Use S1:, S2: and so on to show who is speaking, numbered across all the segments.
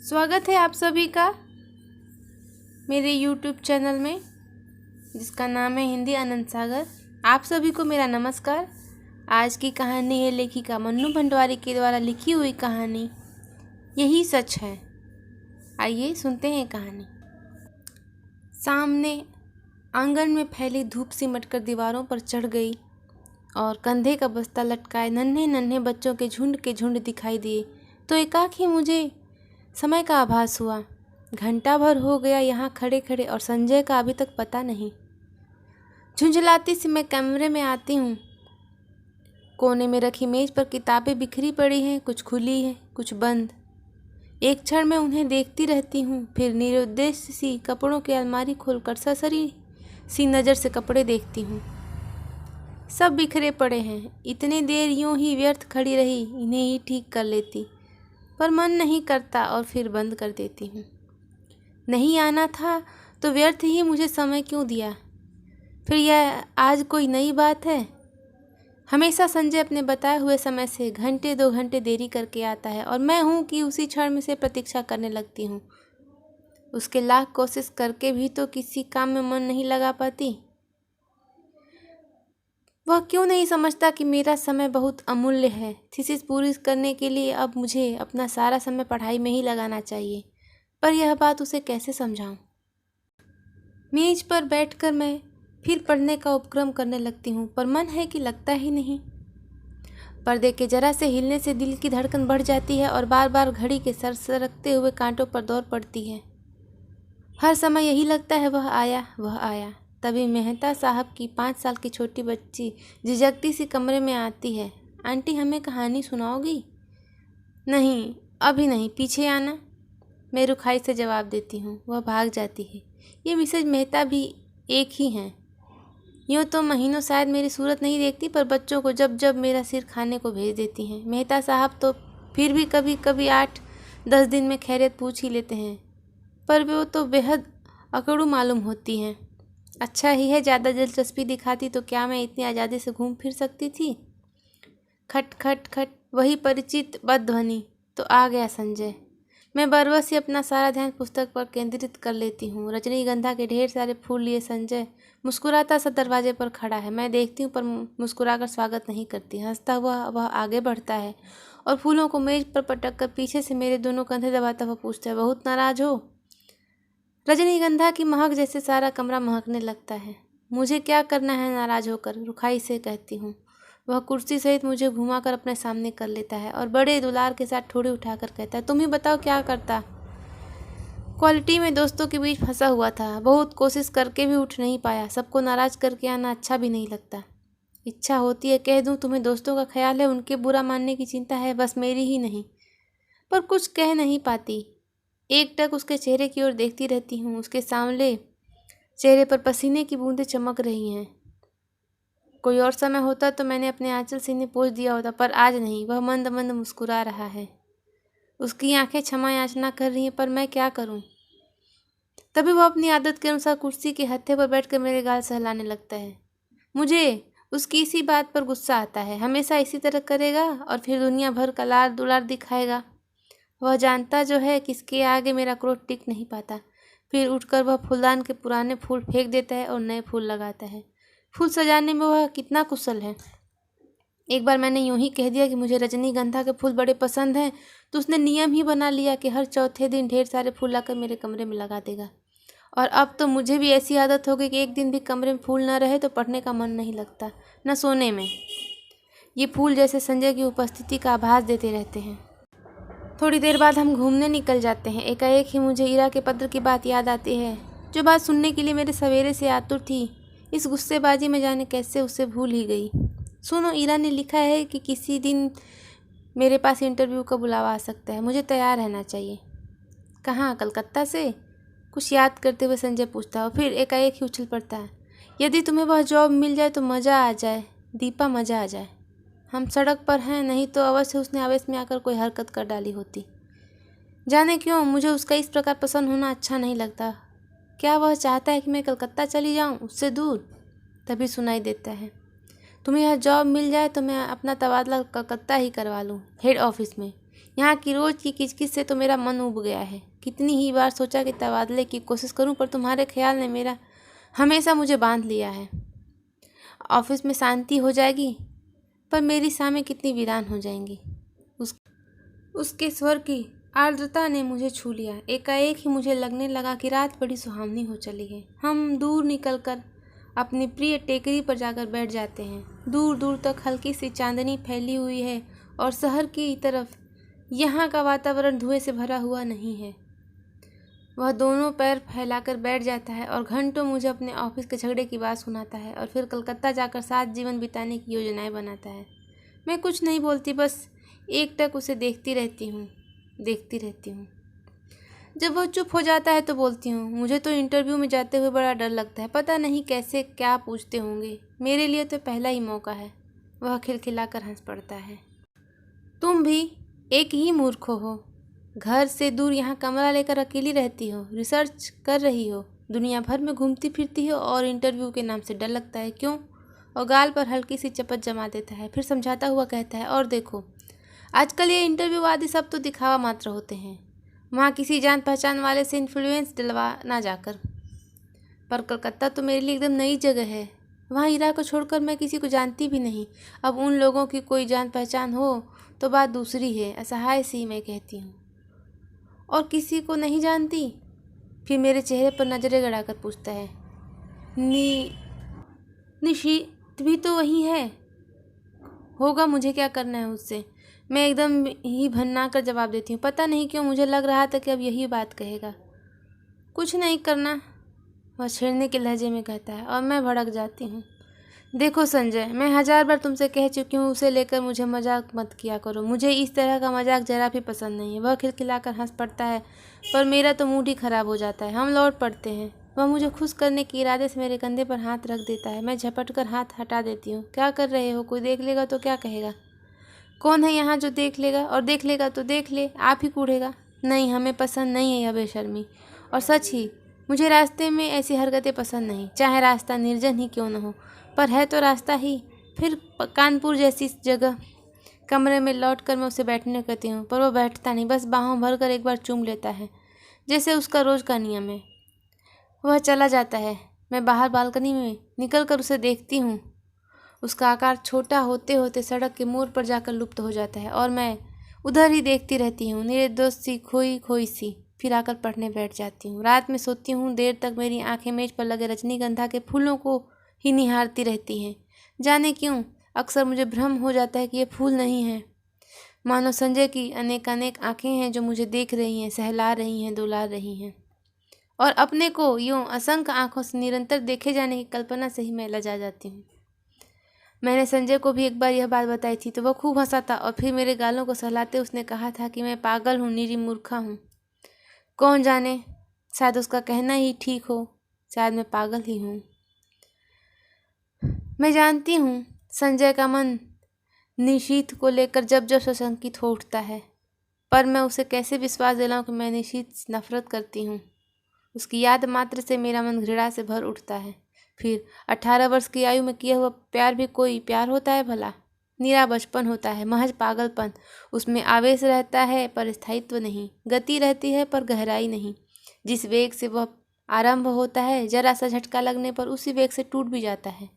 S1: स्वागत है आप सभी का मेरे YouTube चैनल में, जिसका नाम है हिंदी आनंद सागर। आप सभी को मेरा नमस्कार। आज की कहानी है लेखिका मन्नू भंडवारी के द्वारा लिखी हुई कहानी यही सच है। आइए सुनते हैं कहानी। सामने आंगन में फैली धूप सिमटकर दीवारों पर चढ़ गई और कंधे का बस्ता लटकाए नन्हे नन्हे बच्चों के झुंड दिखाई दिए तो एकाएक ही मुझे समय का आभास हुआ। घंटा भर हो गया यहाँ खड़े खड़े और संजय का अभी तक पता नहीं। झुंझलाती सी मैं कमरे में आती हूँ। कोने में रखी मेज पर किताबें बिखरी पड़ी हैं, कुछ खुली हैं, कुछ बंद। एक क्षण में उन्हें देखती रहती हूँ, फिर निरुद्देश्य सी कपड़ों की अलमारी खोलकर ससरी सी नज़र से कपड़े देखती हूँ। सब बिखरे पड़े हैं। इतनी देर यूं ही व्यर्थ खड़ी रही, इन्हें ही ठीक कर लेती, पर मन नहीं करता और फिर बंद कर देती हूँ। नहीं आना था तो व्यर्थ ही मुझे समय क्यों दिया? फिर यह आज कोई नई बात है? हमेशा संजय अपने बताए हुए समय से घंटे 2 घंटे देरी करके आता है और मैं हूँ कि उसी क्षण में से प्रतीक्षा करने लगती हूँ। उसके लाख कोशिश करके भी तो किसी काम में मन नहीं लगा पाती। वह क्यों नहीं समझता कि मेरा समय बहुत अमूल्य है। थीसिस पूरी करने के लिए अब मुझे अपना सारा समय पढ़ाई में ही लगाना चाहिए, पर यह बात उसे कैसे समझाऊं? मेज पर बैठकर मैं फिर पढ़ने का उपक्रम करने लगती हूँ, पर मन है कि लगता ही नहीं। पर्दे के जरा से हिलने से दिल की धड़कन बढ़ जाती है और बार बार घड़ी के सरसरकते हुए कांटों पर दौड़ पड़ती है। हर समय यही लगता है वह आया, वह आया। तभी मेहता साहब की 5 साल की छोटी बच्ची झिझकती सी कमरे में आती है। आंटी, हमें कहानी सुनाओगी? नहीं, अभी नहीं, पीछे आना, मैं रुखाई से जवाब देती हूँ। वह भाग जाती है। ये मिसेज मेहता भी एक ही हैं। यूँ तो महीनों शायद मेरी सूरत नहीं देखती, पर बच्चों को जब जब मेरा सिर खाने को भेज देती हैं। मेहता साहब तो फिर भी कभी कभी 8-10 दिन में खैरियत पूछ ही लेते हैं, पर वो तो बेहद अकड़ू मालूम होती हैं। अच्छा ही है, ज़्यादा दिलचस्पी दिखाती तो क्या मैं इतनी आज़ादी से घूम फिर सकती थी? खट खट खट, वही परिचित बदध्वनि। तो आ गया संजय। मैं बरबस ही अपना सारा ध्यान पुस्तक पर केंद्रित कर लेती हूँ। रजनीगंधा के ढेर सारे फूल लिए संजय मुस्कुराता सा दरवाजे पर खड़ा है। मैं देखती हूँ पर मुस्कुराकर स्वागत नहीं करती। हंसता हुआ वह आगे बढ़ता है और फूलों को मेज पर पटक कर पीछे से मेरे दोनों कंधे दबाता हुआ पूछता है, बहुत नाराज हो? रजनीगंधा की महक जैसे सारा कमरा महकने लगता है। मुझे क्या करना है नाराज होकर, रुखाई से कहती हूँ। वह कुर्सी सहित मुझे घुमाकर अपने सामने कर लेता है और बड़े दुलार के साथ ठोड़ी उठाकर कहता है, तुम ही बताओ क्या करता? क्वालिटी में दोस्तों के बीच फंसा हुआ था। बहुत कोशिश करके भी उठ नहीं पाया। सबको नाराज करके आना अच्छा भी नहीं लगता। इच्छा होती है कह दूँ तुम्हें दोस्तों का ख्याल है, उनके बुरा मानने की चिंता है, बस मेरी ही नहीं, पर कुछ कह नहीं पाती। एकटक उसके चेहरे की ओर देखती रहती हूँ। उसके सामने चेहरे पर पसीने की बूंदें चमक रही हैं। कोई और समय होता तो मैंने अपने आंचल सीने पोंछ दिया होता, पर आज नहीं। वह मंद मंद मुस्कुरा रहा है। उसकी आंखें क्षमा याचना कर रही हैं, पर मैं क्या करूं? तभी वह अपनी आदत के अनुसार कुर्सी के हत्थे पर बैठकर मेरे गाल सहलाने लगता है। मुझे उसकी इसी बात पर गुस्सा आता है। हमेशा इसी तरह करेगा और फिर दुनिया भर का लाड़ दुलार दिखाएगा। वह जानता जो है किसके आगे मेरा क्रोध टिक नहीं पाता। फिर उठकर वह फूलदान के पुराने फूल फेंक देता है और नए फूल लगाता है। फूल सजाने में वह कितना कुशल है। एक बार मैंने यूं ही कह दिया कि मुझे रजनीगंधा के फूल बड़े पसंद हैं, तो उसने नियम ही बना लिया कि हर चौथे दिन ढेर सारे फूल लाकर मेरे कमरे में लगा देगा। और अब तो मुझे भी ऐसी आदत हो गई कि एक दिन भी कमरे में फूल न रहे तो पढ़ने का मन नहीं लगता, न सोने में। ये फूल जैसे संजय की उपस्थिति का आभास देते रहते हैं। थोड़ी देर बाद हम घूमने निकल जाते हैं। एकाएक ही मुझे ईरा के पत्र की बात याद आती है, जो बात सुनने के लिए मेरे सवेरे से आतुर थी। इस गुस्सेबाजी में जाने कैसे उसे भूल ही गई। सुनो, ईरा ने लिखा है कि किसी दिन मेरे पास इंटरव्यू का बुलावा आ सकता है। मुझे तैयार रहना चाहिए। कहाँ? कलकत्ता से? कुछ याद करते हुए संजय पूछता है और फिर एकाएक ही उछल पड़ता है। यदि तुम्हें वह जॉब मिल जाए तो मज़ा आ जाए दीपा, मज़ा आ जाए। हम सड़क पर हैं, नहीं तो अवश्य उसने आवेश में आकर कोई हरकत कर डाली होती। जाने क्यों मुझे उसका इस प्रकार पसंद होना अच्छा नहीं लगता। क्या वह चाहता है कि मैं कलकत्ता चली जाऊं, उससे दूर? तभी सुनाई देता है, तुम्हें यह जॉब मिल जाए तो मैं अपना तबादला कलकत्ता ही करवा लूँ, हेड ऑफिस में। यहाँ की रोज की किचकिच से तो मेरा मन उब गया है। कितनी ही बार सोचा कि तबादले की कोशिश करूं, पर तुम्हारे ख्याल ने मेरा हमेशा मुझे बांध लिया है। ऑफिस में शांति हो जाएगी, पर मेरी शामें कितनी वीरान हो जाएंगी। उसके स्वर की आर्द्रता ने मुझे छू लिया। एकाएक ही मुझे लगने लगा कि रात बड़ी सुहावनी हो चली है। हम दूर निकलकर अपनी प्रिय टेकरी पर जाकर बैठ जाते हैं। दूर दूर तक हल्की सी चांदनी फैली हुई है और शहर की तरफ यहाँ का वातावरण धुएं से भरा हुआ नहीं है। वह दोनों पैर फैलाकर बैठ जाता है और घंटों मुझे अपने ऑफिस के झगड़े की बात सुनाता है और फिर कलकत्ता जाकर साथ जीवन बिताने की योजनाएं बनाता है। मैं कुछ नहीं बोलती, बस एकटक उसे देखती रहती हूँ। जब वह चुप हो जाता है तो बोलती हूँ, मुझे तो इंटरव्यू में जाते हुए बड़ा डर लगता है। पता नहीं कैसे क्या पूछते होंगे। मेरे लिए तो पहला ही मौका है। वह खिलखिलाकर हंस पड़ता है। तुम भी एक ही मूर्ख हो। घर से दूर यहाँ कमरा लेकर अकेली रहती हो, रिसर्च कर रही हो, दुनिया भर में घूमती फिरती हो और इंटरव्यू के नाम से डर लगता है क्यों? और गाल पर हल्की सी चपत जमा देता है। फिर समझाता हुआ कहता है, और देखो, आजकल ये इंटरव्यू आदि सब तो दिखावा मात्र होते हैं। वहाँ किसी जान पहचान वाले से इन्फ्लुएंस दिलवा ना जाकर। पर कलकत्ता तो मेरे लिए एकदम नई जगह है। वहाँ हीरा को छोड़कर मैं किसी को जानती भी नहीं। अब उन लोगों की कोई जान पहचान हो तो बात दूसरी है। असहाय सी मैं कहती हूँ। और किसी को नहीं जानती? फिर मेरे चेहरे पर नजरें गड़ाकर पूछता है, निशीत भी तो वही है होगा, मुझे क्या करना है उससे? मैं एकदम ही भन्ना कर जवाब देती हूँ। पता नहीं क्यों मुझे लग रहा था कि अब यही बात कहेगा। कुछ नहीं करना, वह छेड़ने के लहजे में कहता है और मैं भड़क जाती हूँ। देखो संजय, मैं 1000 बार तुमसे कह चुकी हूँ, उसे लेकर मुझे मजाक मत किया करो। मुझे इस तरह का मजाक जरा भी पसंद नहीं है। वह खिलखिलाकर हंस पड़ता है, पर मेरा तो मूड ही खराब हो जाता है। हम लौट पड़ते हैं। वह मुझे खुश करने के इरादे से मेरे कंधे पर हाथ रख देता है। मैं झपट कर हाथ हटा देती हूँ। क्या कर रहे हो? कोई देख लेगा तो क्या कहेगा? कौन है यहाँ जो देख लेगा? और देख लेगा तो देख ले, आप ही कूड़ेगा। नहीं, हमें पसंद नहीं है यह बेशर्मी। और सच ही मुझे रास्ते में ऐसी हरकतें पसंद नहीं, चाहे रास्ता निर्जन ही क्यों न हो। पर है तो रास्ता ही। फिर कानपुर जैसी जगह कमरे में लौटकर मैं उसे बैठने कहती हूँ, पर वो बैठता नहीं, बस बाहों भर कर एक बार चूम लेता है, जैसे उसका रोज का नियम है। वह चला जाता है। मैं बाहर बालकनी में निकल कर उसे देखती हूँ। उसका आकार छोटा होते होते सड़क के मोड़ पर जाकर लुप्त हो जाता है और मैं उधर ही देखती रहती हूँ, निर्दोष सी, खोई खोई सी। फिर आकर पढ़ने बैठ जाती हूँ। रात में सोती हूँ, देर तक मेरी आंखें मेज पर लगे रजनीगंधा के फूलों को ही निहारती रहती हैं। जाने क्यों अक्सर मुझे भ्रम हो जाता है कि ये फूल नहीं हैं, मानो संजय की अनेक आंखें हैं जो मुझे देख रही हैं, सहला रही हैं, दुला रही हैं। और अपने को यूं असंख्य आंखों से निरंतर देखे जाने की कल्पना से ही मैं लजा जाती हूँ। मैंने संजय को भी एक बार यह बात बताई थी तो वह खूब हंसा था और फिर मेरे गालों को सहलाते उसने कहा था कि मैं पागल हूँ, निरी मूर्खा हूँ। कौन जाने, शायद उसका कहना ही ठीक हो, शायद मैं पागल ही हूँ। मैं जानती हूँ संजय का मन निशीथ को लेकर जब जब सशंकित हो उठता है, पर मैं उसे कैसे विश्वास दिलाऊं कि मैं निशीथ से नफरत करती हूँ। उसकी याद मात्र से मेरा मन घृणा से भर उठता है। फिर 18 वर्ष की आयु में किया हुआ प्यार भी कोई प्यार होता है भला? निरा बचपन होता है, महज पागलपन। उसमें आवेश रहता है पर स्थायित्व नहीं, गति रहती है पर गहराई नहीं। जिस वेग से वह आरंभ होता है, जरा सा झटका लगने पर उसी वेग से टूट भी जाता है।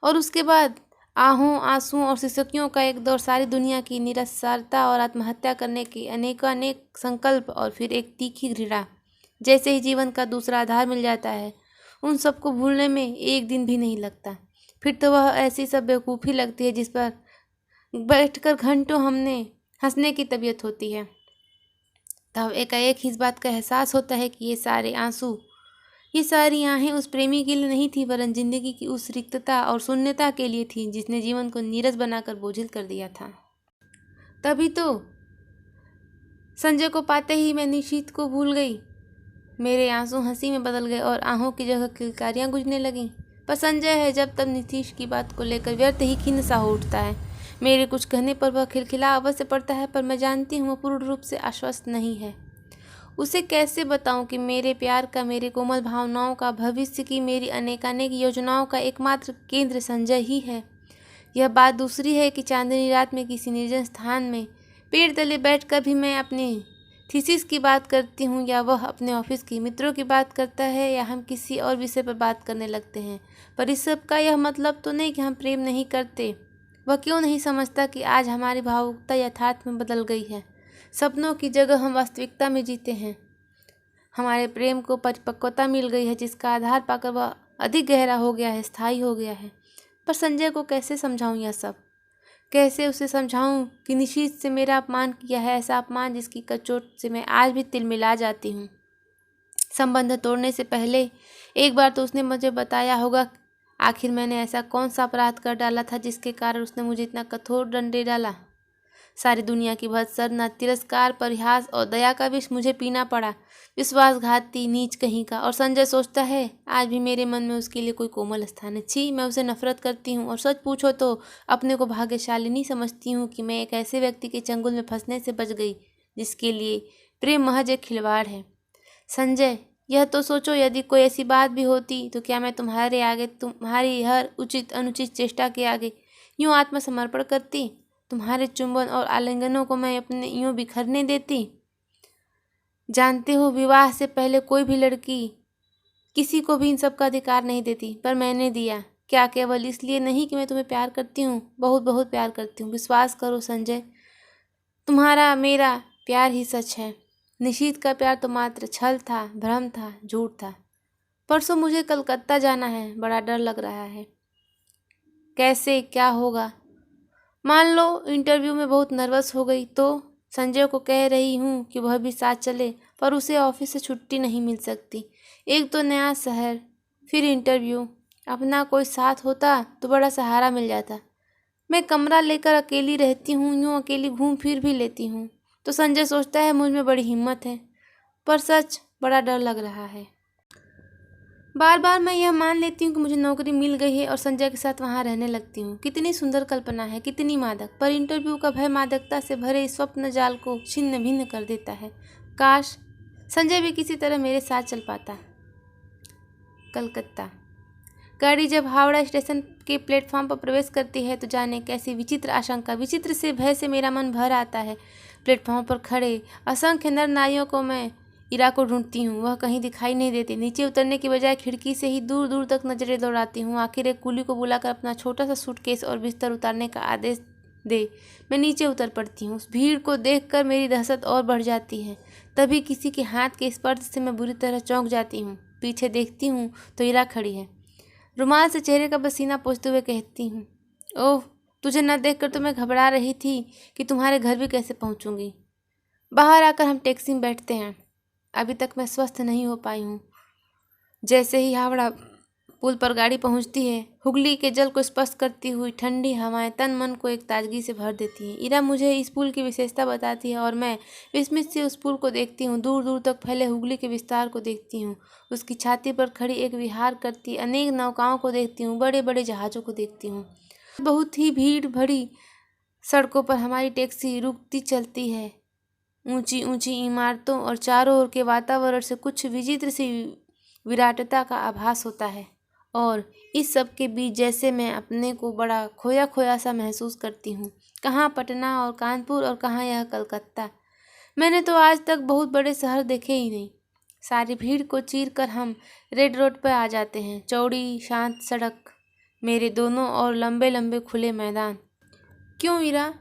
S1: और उसके बाद आहों, आंसुओं और सिसकियों का एक दौर, सारी दुनिया की निरसारता और आत्महत्या करने के अनेक संकल्प, और फिर एक तीखी घृणा। जैसे ही जीवन का दूसरा आधार मिल जाता है, उन सबको भूलने में एक दिन भी नहीं लगता। फिर तो वह ऐसी सब बेवकूफ़ी लगती है जिस पर बैठकर घंटों हमने हंसने की तबीयत होती है। तब एकाएक ही इस बात का एहसास होता है कि ये सारे आंसू, ये सारी आहें उस प्रेमी के लिए नहीं थी, वरन जिंदगी की उस रिक्तता और शून्यता के लिए थी जिसने जीवन को नीरस बनाकर बोझिल कर दिया था। तभी तो संजय को पाते ही मैं निशीथ को भूल गई। मेरे आंसू हंसी में बदल गए और आहों की जगह किलकारियां गुजने लगीं। पर संजय है जब तब नीतीश की बात को लेकर व्यर्थ ही खिन्न सा हो उठता है। मेरे कुछ कहने पर वह खिलखिला अवश्य पड़ता है, पर मैं जानती हूँ वह पूर्ण रूप से आश्वस्त नहीं है। उसे कैसे बताऊं कि मेरे प्यार का, मेरे कोमल भावनाओं का, भविष्य की मेरी अनेकानेक योजनाओं का एकमात्र केंद्र संजय ही है। यह बात दूसरी है कि चांदनी रात में किसी निर्जन स्थान में पेड़ तले बैठकर भी मैं अपनी थीसिस की बात करती हूँ या वह अपने ऑफिस की मित्रों की बात करता है या हम किसी और विषय पर बात करने लगते हैं। पर इस सब का यह मतलब तो नहीं कि हम प्रेम नहीं करते। वह क्यों नहीं समझता कि आज हमारी भावुकता यथार्थ में बदल गई है। सपनों की जगह हम वास्तविकता में जीते हैं। हमारे प्रेम को परिपक्वता मिल गई है जिसका आधार पाकर वह अधिक गहरा हो गया है, स्थायी हो गया है। पर संजय को कैसे समझाऊं यह सब? कैसे उसे समझाऊं कि निशीथ से मेरा अपमान किया है, ऐसा अपमान जिसकी कचोट से मैं आज भी तिलमिला जाती हूँ। संबंध तोड़ने से पहले एक बार तो उसने मुझे बताया होगा आखिर मैंने ऐसा कौन सा अपराध कर डाला था जिसके कारण उसने मुझे इतना कठोर दंड दे डाला। सारी दुनिया की भत्सना, तिरस्कार, परिहास और दया का विष मुझे पीना पड़ा। विश्वासघाती नीच कहीं का। और संजय सोचता है आज भी मेरे मन में उसके लिए कोई कोमल स्थान है। छी, मैं उसे नफरत करती हूँ और सच पूछो तो अपने को भाग्यशालिनी समझती हूँ कि मैं एक ऐसे व्यक्ति के चंगुल में फंसने से बच गई जिसके लिए प्रेम महज एक खिलवाड़ है। संजय, यह तो सोचो, यदि कोई ऐसी बात भी होती तो क्या मैं तुम्हारे आगे, तुम्हारी हर उचित अनुचित चेष्टा के आगे यूँ आत्मसमर्पण करती? तुम्हारे चुंबन और आलिंगनों को मैं अपने यूँ बिखरने देती? जानते हो, विवाह से पहले कोई भी लड़की किसी को भी इन सब का अधिकार नहीं देती, पर मैंने दिया। क्या केवल इसलिए नहीं कि मैं तुम्हें प्यार करती हूँ? बहुत बहुत प्यार करती हूँ। विश्वास करो संजय, तुम्हारा मेरा प्यार ही सच है। निशीथ का प्यार तो मात्र छल था, भ्रम था, झूठ था। परसों मुझे कलकत्ता जाना है, बड़ा डर लग रहा है। कैसे, क्या होगा? मान लो इंटरव्यू में बहुत नर्वस हो गई तो संजय को कह रही हूँ कि वह भी साथ चले, पर उसे ऑफिस से छुट्टी नहीं मिल सकती। एक तो नया शहर, फिर इंटरव्यू। अपना कोई साथ होता तो बड़ा सहारा मिल जाता। मैं कमरा लेकर अकेली रहती हूँ, यूँ अकेली घूम फिर भी लेती हूँ। तो संजय सोचता है मुझ में बड़ी हिम्मत है, पर सच बड़ा डर लग रहा है। बार बार मैं यह मान लेती हूँ कि मुझे नौकरी मिल गई है और संजय के साथ वहाँ रहने लगती हूँ। कितनी सुंदर कल्पना है, कितनी मादक। पर इंटरव्यू का भय मादकता से भरे इस स्वप्न जाल को छिन्न भिन्न कर देता है। काश संजय भी किसी तरह मेरे साथ चल पाता। कलकत्ता। गाड़ी जब हावड़ा स्टेशन के प्लेटफॉर्म पर प्रवेश करती है तो जाने कैसी विचित्र आशंका, विचित्र से भय से मेरा मन भर आता है। प्लेटफॉर्म पर खड़े असंख्य नर नारियों को मैं इरा को ढूंढती हूँ, वह कहीं दिखाई नहीं देती। नीचे उतरने की बजाय खिड़की से ही दूर दूर तक नजरें दौड़ाती हूँ। आखिर एक कुली को बुलाकर अपना छोटा सा सूटकेस और बिस्तर उतारने का आदेश दे मैं नीचे उतर पड़ती हूँ। उस भीड़ को देखकर मेरी दहशत और बढ़ जाती है। तभी किसी के हाथ के स्पर्श से मैं बुरी तरह चौंक जाती हूँ। पीछे देखती हूँ तो इरा खड़ी है। रुमाल से चेहरे का पसीना पोंछते हुए कहती हूँ, ओह, तुझे न देखकर तो मैं घबरा रही थी कि तुम्हारे घर भी कैसे पहुँचूंगी। बाहर आकर हम टैक्सी में बैठते हैं। अभी तक मैं स्वस्थ नहीं हो पाई हूँ। जैसे ही हावड़ा पुल पर गाड़ी पहुँचती है, हुगली के जल को स्पर्श करती हुई ठंडी हवाएं तन मन को एक ताजगी से भर देती हैं। इरा मुझे इस पुल की विशेषता बताती है और मैं विस्मित से उस पुल को देखती हूँ। दूर दूर तक फैले हुगली के विस्तार को देखती हूँ। उसकी छाती पर खड़ी एक विहार करती अनेक नौकाओं को देखती हूँ। बड़े बड़े जहाज़ों को देखती हूँ। बहुत ही भीड़ भरी सड़कों पर हमारी टैक्सी रुकती चलती है। ऊंची ऊंची इमारतों और चारों ओर के वातावरण से कुछ विचित्र सी विराटता का आभास होता है और इस सब के बीच जैसे मैं अपने को बड़ा खोया खोया सा महसूस करती हूँ। कहाँ पटना और कानपुर और कहाँ यह कलकत्ता। मैंने तो आज तक बहुत बड़े शहर देखे ही नहीं। सारी भीड़ को चीर कर हम रेड रोड पर आ जाते हैं। चौड़ी शांत सड़क, मेरे दोनों और लंबे लंबे खुले मैदान। क्यों इरा,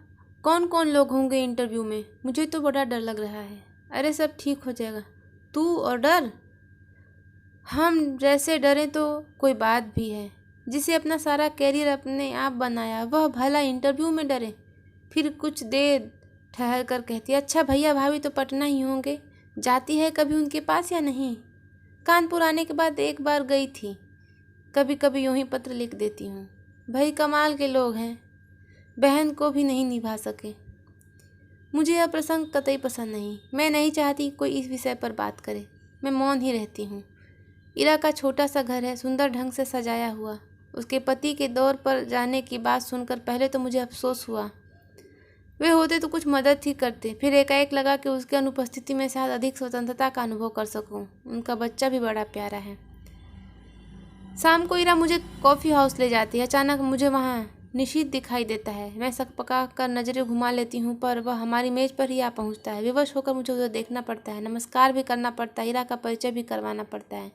S1: कौन कौन लोग होंगे इंटरव्यू में? मुझे तो बड़ा डर लग रहा है। अरे सब ठीक हो जाएगा। तू और डर? हम जैसे डरे तो कोई बात भी है। जिसे अपना सारा कैरियर अपने आप बनाया वह भला इंटरव्यू में डरे? फिर कुछ देर ठहर कर कहती, अच्छा भैया भाभी तो पटना ही होंगे, जाती है कभी उनके पास या नहीं? कानपुर आने के बाद एक बार गई थी। कभी कभी यूँ ही पत्र लिख देती हूँ। भाई कमाल के लोग हैं, बहन को भी नहीं निभा सके। मुझे यह प्रसंग कतई पसंद नहीं। मैं नहीं चाहती कोई इस विषय पर बात करे। मैं मौन ही रहती हूँ। इरा का छोटा सा घर है, सुंदर ढंग से सजाया हुआ। उसके पति के दौर पर जाने की बात सुनकर पहले तो मुझे अफसोस हुआ। वे होते तो कुछ मदद ही करते। फिर एकाएक लगा कि उसकी अनुपस्थिति में शायद अधिक स्वतंत्रता का अनुभव कर सकूं। उनका बच्चा भी बड़ा प्यारा है। शाम को इरा मुझे कॉफ़ी हाउस ले जाती है। अचानक मुझे वहाँ निशीथ दिखाई देता है। मैं सक पका कर नज़रें घुमा लेती हूँ, पर वह हमारी मेज़ पर ही आ पहुँचता है। विवश होकर मुझे उसे देखना पड़ता है, नमस्कार भी करना पड़ता है, इरा का परिचय भी करवाना पड़ता है।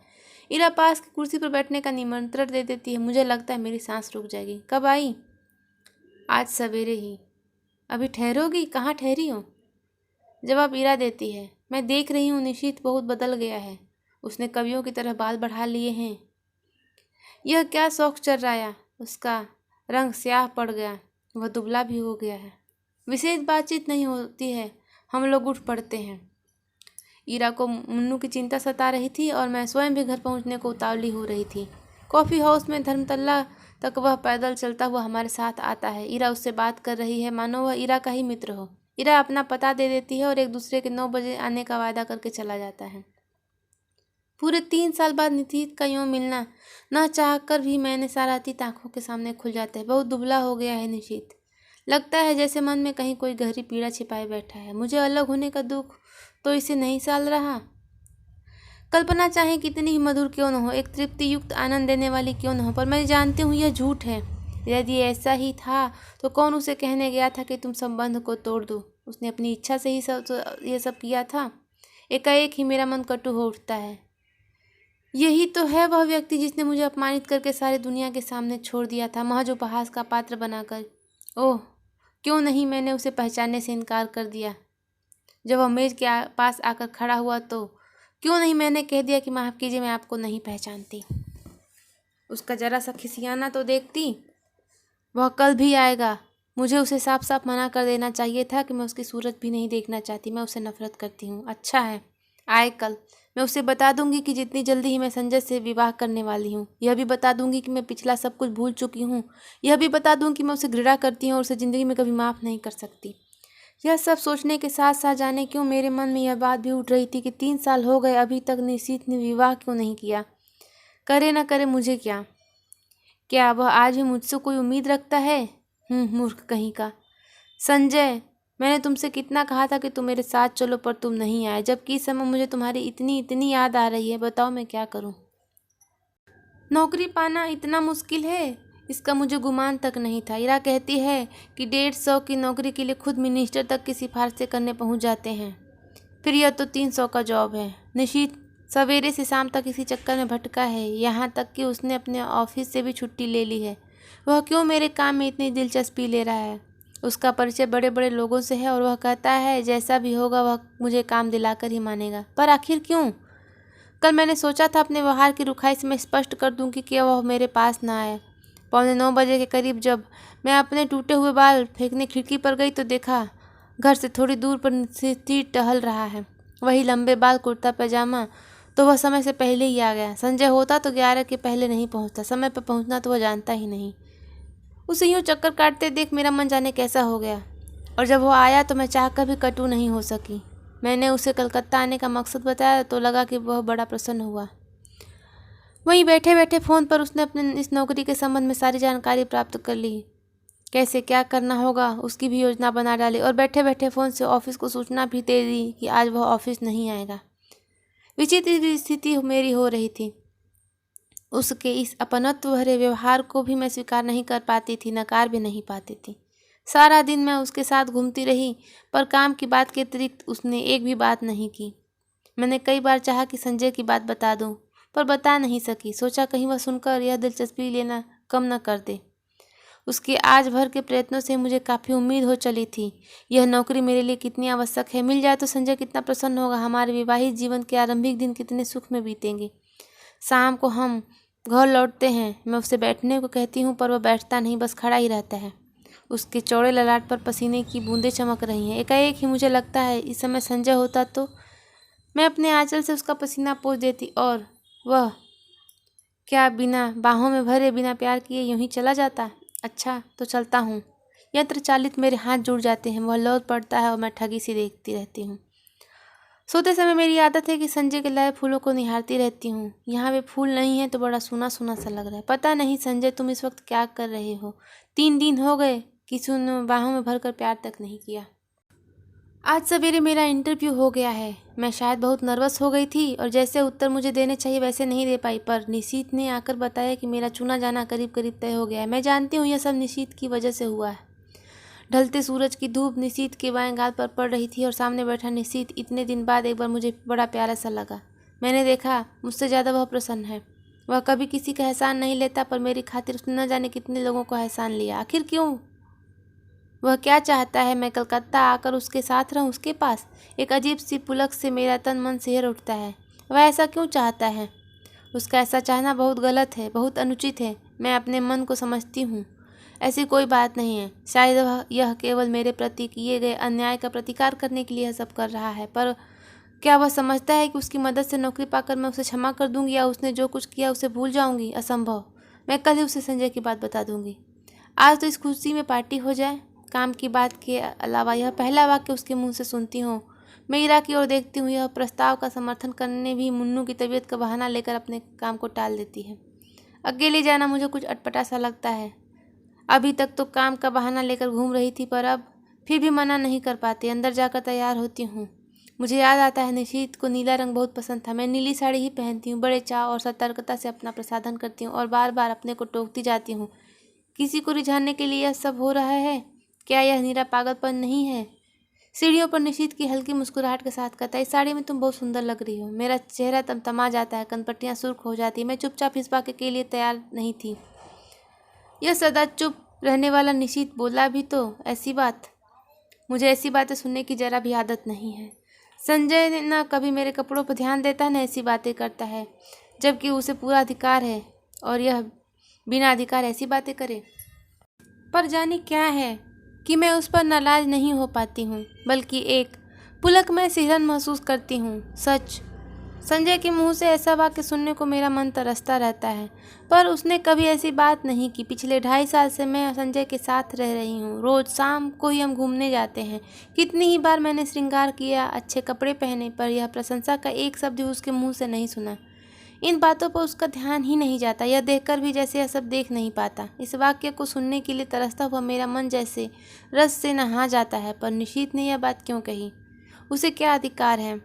S1: इरा पास की कुर्सी पर बैठने का निमंत्रण दे देती है। मुझे लगता है मेरी सांस रुक जाएगी। कब आई? आज सवेरे ही। अभी ठहरोगी? कहाँ ठहरी हो? जवाब इरा देती है। मैं देख रही हूँ निशीथ बहुत बदल गया है। उसने कवियों की तरह बाल बढ़ा लिए हैं। यह क्या शौक चल रहा है? उसका रंग स्याह पड़ गया, वह दुबला भी हो गया है। विशेष बातचीत नहीं होती है, हम लोग उठ पड़ते हैं। ईरा को मुन्नू की चिंता सता रही थी और मैं स्वयं भी घर पहुंचने को उतावली हो रही थी। कॉफ़ी हाउस में धर्मतल्ला तक वह पैदल चलता हुआ हमारे साथ आता है। ईरा उससे बात कर रही है मानो वह ईरा का ही मित्र हो। ईरा अपना पता दे देती है और एक दूसरे के 9 बजे आने का वादा करके चला जाता है। पूरे 3 साल बाद निशीथ का यूँ मिलना न चाह कर भी मैंने सारा अतीत आंखों के सामने खुल जाता है। बहुत दुबला हो गया है निशीथ। लगता है जैसे मन में कहीं कोई गहरी पीड़ा छिपाए बैठा है। मुझे अलग होने का दुख तो इसे नहीं साल रहा। कल्पना चाहे कितनी ही मधुर क्यों न हो, एक तृप्ति युक्त आनंद देने वाली क्यों न हो, पर मैं जानती हूँ यह झूठ है। यदि ऐसा ही था तो कौन उसे कहने गया था कि तुम संबंध को तोड़ दो? उसने अपनी इच्छा से ही ये सब किया था। एकाएक ही मेरा मन कटु हो उठता है। यही तो है वह व्यक्ति जिसने मुझे अपमानित करके सारी दुनिया के सामने छोड़ दिया था, महज उपहास का पात्र बनाकर। ओह, क्यों नहीं मैंने उसे पहचानने से इनकार कर दिया। जब वह मेज के पास आकर खड़ा हुआ तो क्यों नहीं मैंने कह दिया कि माफ़ कीजिए, मैं आपको नहीं पहचानती। उसका जरा सा खिसियाना तो देखती। वह कल भी आएगा। मुझे उसे साफ साफ मना कर देना चाहिए था कि मैं उसकी सूरत भी नहीं देखना चाहती, मैं उसे नफरत करती हूँ। अच्छा है, आए कल। मैं उसे बता दूंगी कि जितनी जल्दी ही मैं संजय से विवाह करने वाली हूँ। यह भी बता दूंगी कि मैं पिछला सब कुछ भूल चुकी हूँ। यह भी बता दूँ कि मैं उसे घृणा करती हूँ और उसे ज़िंदगी में कभी माफ़ नहीं कर सकती। यह सब सोचने के साथ साथ जाने क्यों मेरे मन में यह बात भी उठ रही थी कि 3 साल हो गए, अभी तक निशीथ ने विवाह क्यों नहीं किया। करे न करे मुझे क्या। क्या वह आज भी मुझसे कोई उम्मीद रखता है? मूर्ख कहीं का। संजय, मैंने तुमसे कितना कहा था कि तुम मेरे साथ चलो, पर तुम नहीं आए, जबकि इस समय मुझे तुम्हारी इतनी इतनी याद आ रही है। बताओ मैं क्या करूं? नौकरी पाना इतना मुश्किल है, इसका मुझे गुमान तक नहीं था। इरा कहती है कि 150 की नौकरी के लिए खुद मिनिस्टर तक की सिफारिशें करने पहुंच जाते हैं, फिर यह तो 300 का जॉब है। निशीथ सवेरे से शाम तक इसी चक्कर में भटका है, यहाँ तक कि उसने अपने ऑफिस से भी छुट्टी ले ली है। वह क्यों मेरे काम में इतनी दिलचस्पी ले रहा है? उसका परिचय बड़े बड़े लोगों से है और वह कहता है जैसा भी होगा वह मुझे काम दिलाकर ही मानेगा। पर आखिर क्यों? कल मैंने सोचा था अपने व्यवहार की रुखाई से मैं स्पष्ट कर दूंगी कि वह मेरे पास ना आए। 8:45 बजे के करीब जब मैं अपने टूटे हुए बाल फेंकने खिड़की पर गई तो देखा घर से थोड़ी दूर पर निशीथ टहल रहा है। वही लंबे बाल, कुर्ता पैजामा। तो वह समय से पहले ही आ गया। संजय होता तो 11 के पहले नहीं पहुंचता, समय पर पहुंचना तो वह जानता ही नहीं। उसे यूँ चक्कर काटते देख मेरा मन जाने कैसा हो गया, और जब वो आया तो मैं चाह कर भी कटु नहीं हो सकी। मैंने उसे कलकत्ता आने का मकसद बताया तो लगा कि वह बड़ा प्रसन्न हुआ। वहीं बैठे बैठे फ़ोन पर उसने अपने इस नौकरी के संबंध में सारी जानकारी प्राप्त कर ली। कैसे क्या करना होगा उसकी भी योजना बना डाली, और बैठे बैठे फ़ोन से ऑफिस को सूचना भी दे दी कि आज वह ऑफिस नहीं आएगा। विचित्र स्थिति मेरी हो रही थी। उसके इस अपनत्व भरे व्यवहार को भी मैं स्वीकार नहीं कर पाती थी, नकार भी नहीं पाती थी। सारा दिन मैं उसके साथ घूमती रही, पर काम की बात के अतिरिक्त उसने एक भी बात नहीं की। मैंने कई बार चाहा कि संजय की बात बता दूं, पर बता नहीं सकी। सोचा कहीं वह सुनकर यह दिलचस्पी लेना कम न कर दे। उसके आज भर के प्रयत्नों से मुझे काफ़ी उम्मीद हो चली थी। यह नौकरी मेरे लिए कितनी आवश्यक है, मिल जाए तो संजय कितना प्रसन्न होगा, हमारे विवाहित जीवन के आरंभिक दिन कितने सुख में बीतेंगे। शाम को हम घर लौटते हैं। मैं उसे बैठने को कहती हूँ पर वह बैठता नहीं, बस खड़ा ही रहता है। उसके चौड़े ललाट पर पसीने की बूंदें चमक रही हैं। एकाएक ही मुझे लगता है इस समय संजय होता तो मैं अपने आंचल से उसका पसीना पोंछ देती, और वह क्या बिना बाहों में भरे, बिना प्यार किए यूं ही चला जाता। अच्छा तो चलता हूँ। यंत्र चालित मेरे हाथ जुड़ जाते हैं। वह लौट पड़ता है और मैं ठगी सी देखती रहती हूँ। सोते समय मेरी आदत है कि संजय के लाए फूलों को निहारती रहती हूँ। यहाँ वे फूल नहीं है तो बड़ा सूना सूना सा लग रहा है। पता नहीं संजय तुम इस वक्त क्या कर रहे हो? 3 दिन हो गए किसी ने बाहों में भरकर प्यार तक नहीं किया। आज सवेरे मेरा इंटरव्यू हो गया है। मैं शायद बहुत नर्वस हो गई थी और जैसे उत्तर मुझे देने चाहिए वैसे नहीं दे पाई, पर निशीत ने आकर बताया कि मेरा चुना जाना करीब करीब तय हो गया है। मैं जानती हूँ यह सब निशीत की वजह से हुआ है। ढलते सूरज की धूप निशीत के बाएं गाल पर पड़ रही थी और सामने बैठा निशीत इतने दिन बाद एक बार मुझे बड़ा प्यारा सा लगा। मैंने देखा मुझसे ज़्यादा वह प्रसन्न है। वह कभी किसी का एहसान नहीं लेता, पर मेरी खातिर उसने न जाने कितने लोगों का एहसान लिया। आखिर क्यों? वह क्या चाहता है? मैं कलकत्ता आकर उसके साथ रहूं, उसके पास? एक अजीब सी पुलक से मेरा तन मन सिहर उठता है। वह ऐसा क्यों चाहता है? उसका ऐसा चाहना बहुत गलत है, बहुत अनुचित है। मैं अपने मन को समझती हूँ। ऐसी कोई बात नहीं है। शायद वह यह केवल मेरे प्रति किए गए अन्याय का प्रतिकार करने के लिए यह सब कर रहा है, पर क्या वह समझता है कि उसकी मदद से नौकरी पाकर मैं उसे क्षमा कर दूंगी या उसने जो कुछ किया उसे भूल जाऊंगी? असंभव। मैं कल ही उसे संजय की बात बता दूंगी। आज तो इस खुशी में पार्टी हो जाए। काम की बात के अलावा यह पहला वाक्य उसके मुंह से सुनती हूँ। मैं ईरा की ओर देखती हूँ। यह प्रस्ताव का समर्थन करने भी मुन्नू की तबीयत का बहाना लेकर अपने काम को टाल देती है। अकेले जाना मुझे कुछ अटपटा सा लगता है। अभी तक तो काम का बहाना लेकर घूम रही थी, पर अब फिर भी मना नहीं कर पाती। अंदर जाकर तैयार होती हूँ। मुझे याद आता है निशीत को नीला रंग बहुत पसंद था। मैं नीली साड़ी ही पहनती हूँ। बड़े चाव और सतर्कता से अपना प्रसाधन करती हूँ और बार बार अपने को टोकती जाती हूँ। किसी को रिझाने के लिए यह सब हो रहा है? क्या यह नीरा पागलपन नहीं है? सीढ़ियों पर निशीत की हल्की मुस्कुराहट के साथ कहता है, इस साड़ी में तुम बहुत सुंदर लग रही हो। मेरा चेहरा तमतमा जाता है, कनपट्टियाँ सुर्ख हो जाती है। मैं चुपचाप इस वाक्य के लिए तैयार नहीं थी। यह सदा चुप रहने वाला निशीत बोला भी तो ऐसी बात। मुझे ऐसी बातें सुनने की जरा भी आदत नहीं है। संजय ने ना कभी मेरे कपड़ों पर ध्यान देता है, न ऐसी बातें करता है, जबकि उसे पूरा अधिकार है और यह बिना अधिकार ऐसी बातें करे। पर जाने क्या है कि मैं उस पर नाराज नहीं हो पाती हूँ, बल्कि एक पुलक में सिहरन महसूस करती हूँ। सच, संजय के मुंह से ऐसा वाक्य सुनने को मेरा मन तरसता रहता है, पर उसने कभी ऐसी बात नहीं की। पिछले 2.5 साल से मैं संजय के साथ रह रही हूँ। रोज शाम को ही हम घूमने जाते हैं। कितनी ही बार मैंने श्रृंगार किया, अच्छे कपड़े पहने, पर यह प्रशंसा का एक शब्द भी उसके मुंह से नहीं सुना। इन बातों पर उसका ध्यान ही नहीं जाता। यह देखकर भी जैसे यह सब देख नहीं पाता। इस वाक्य को सुनने के लिए तरसता हुआ मेरा मन जैसे रस से नहा जाता है। पर निशीत ने यह बात क्यों कही? उसे क्या अधिकार है?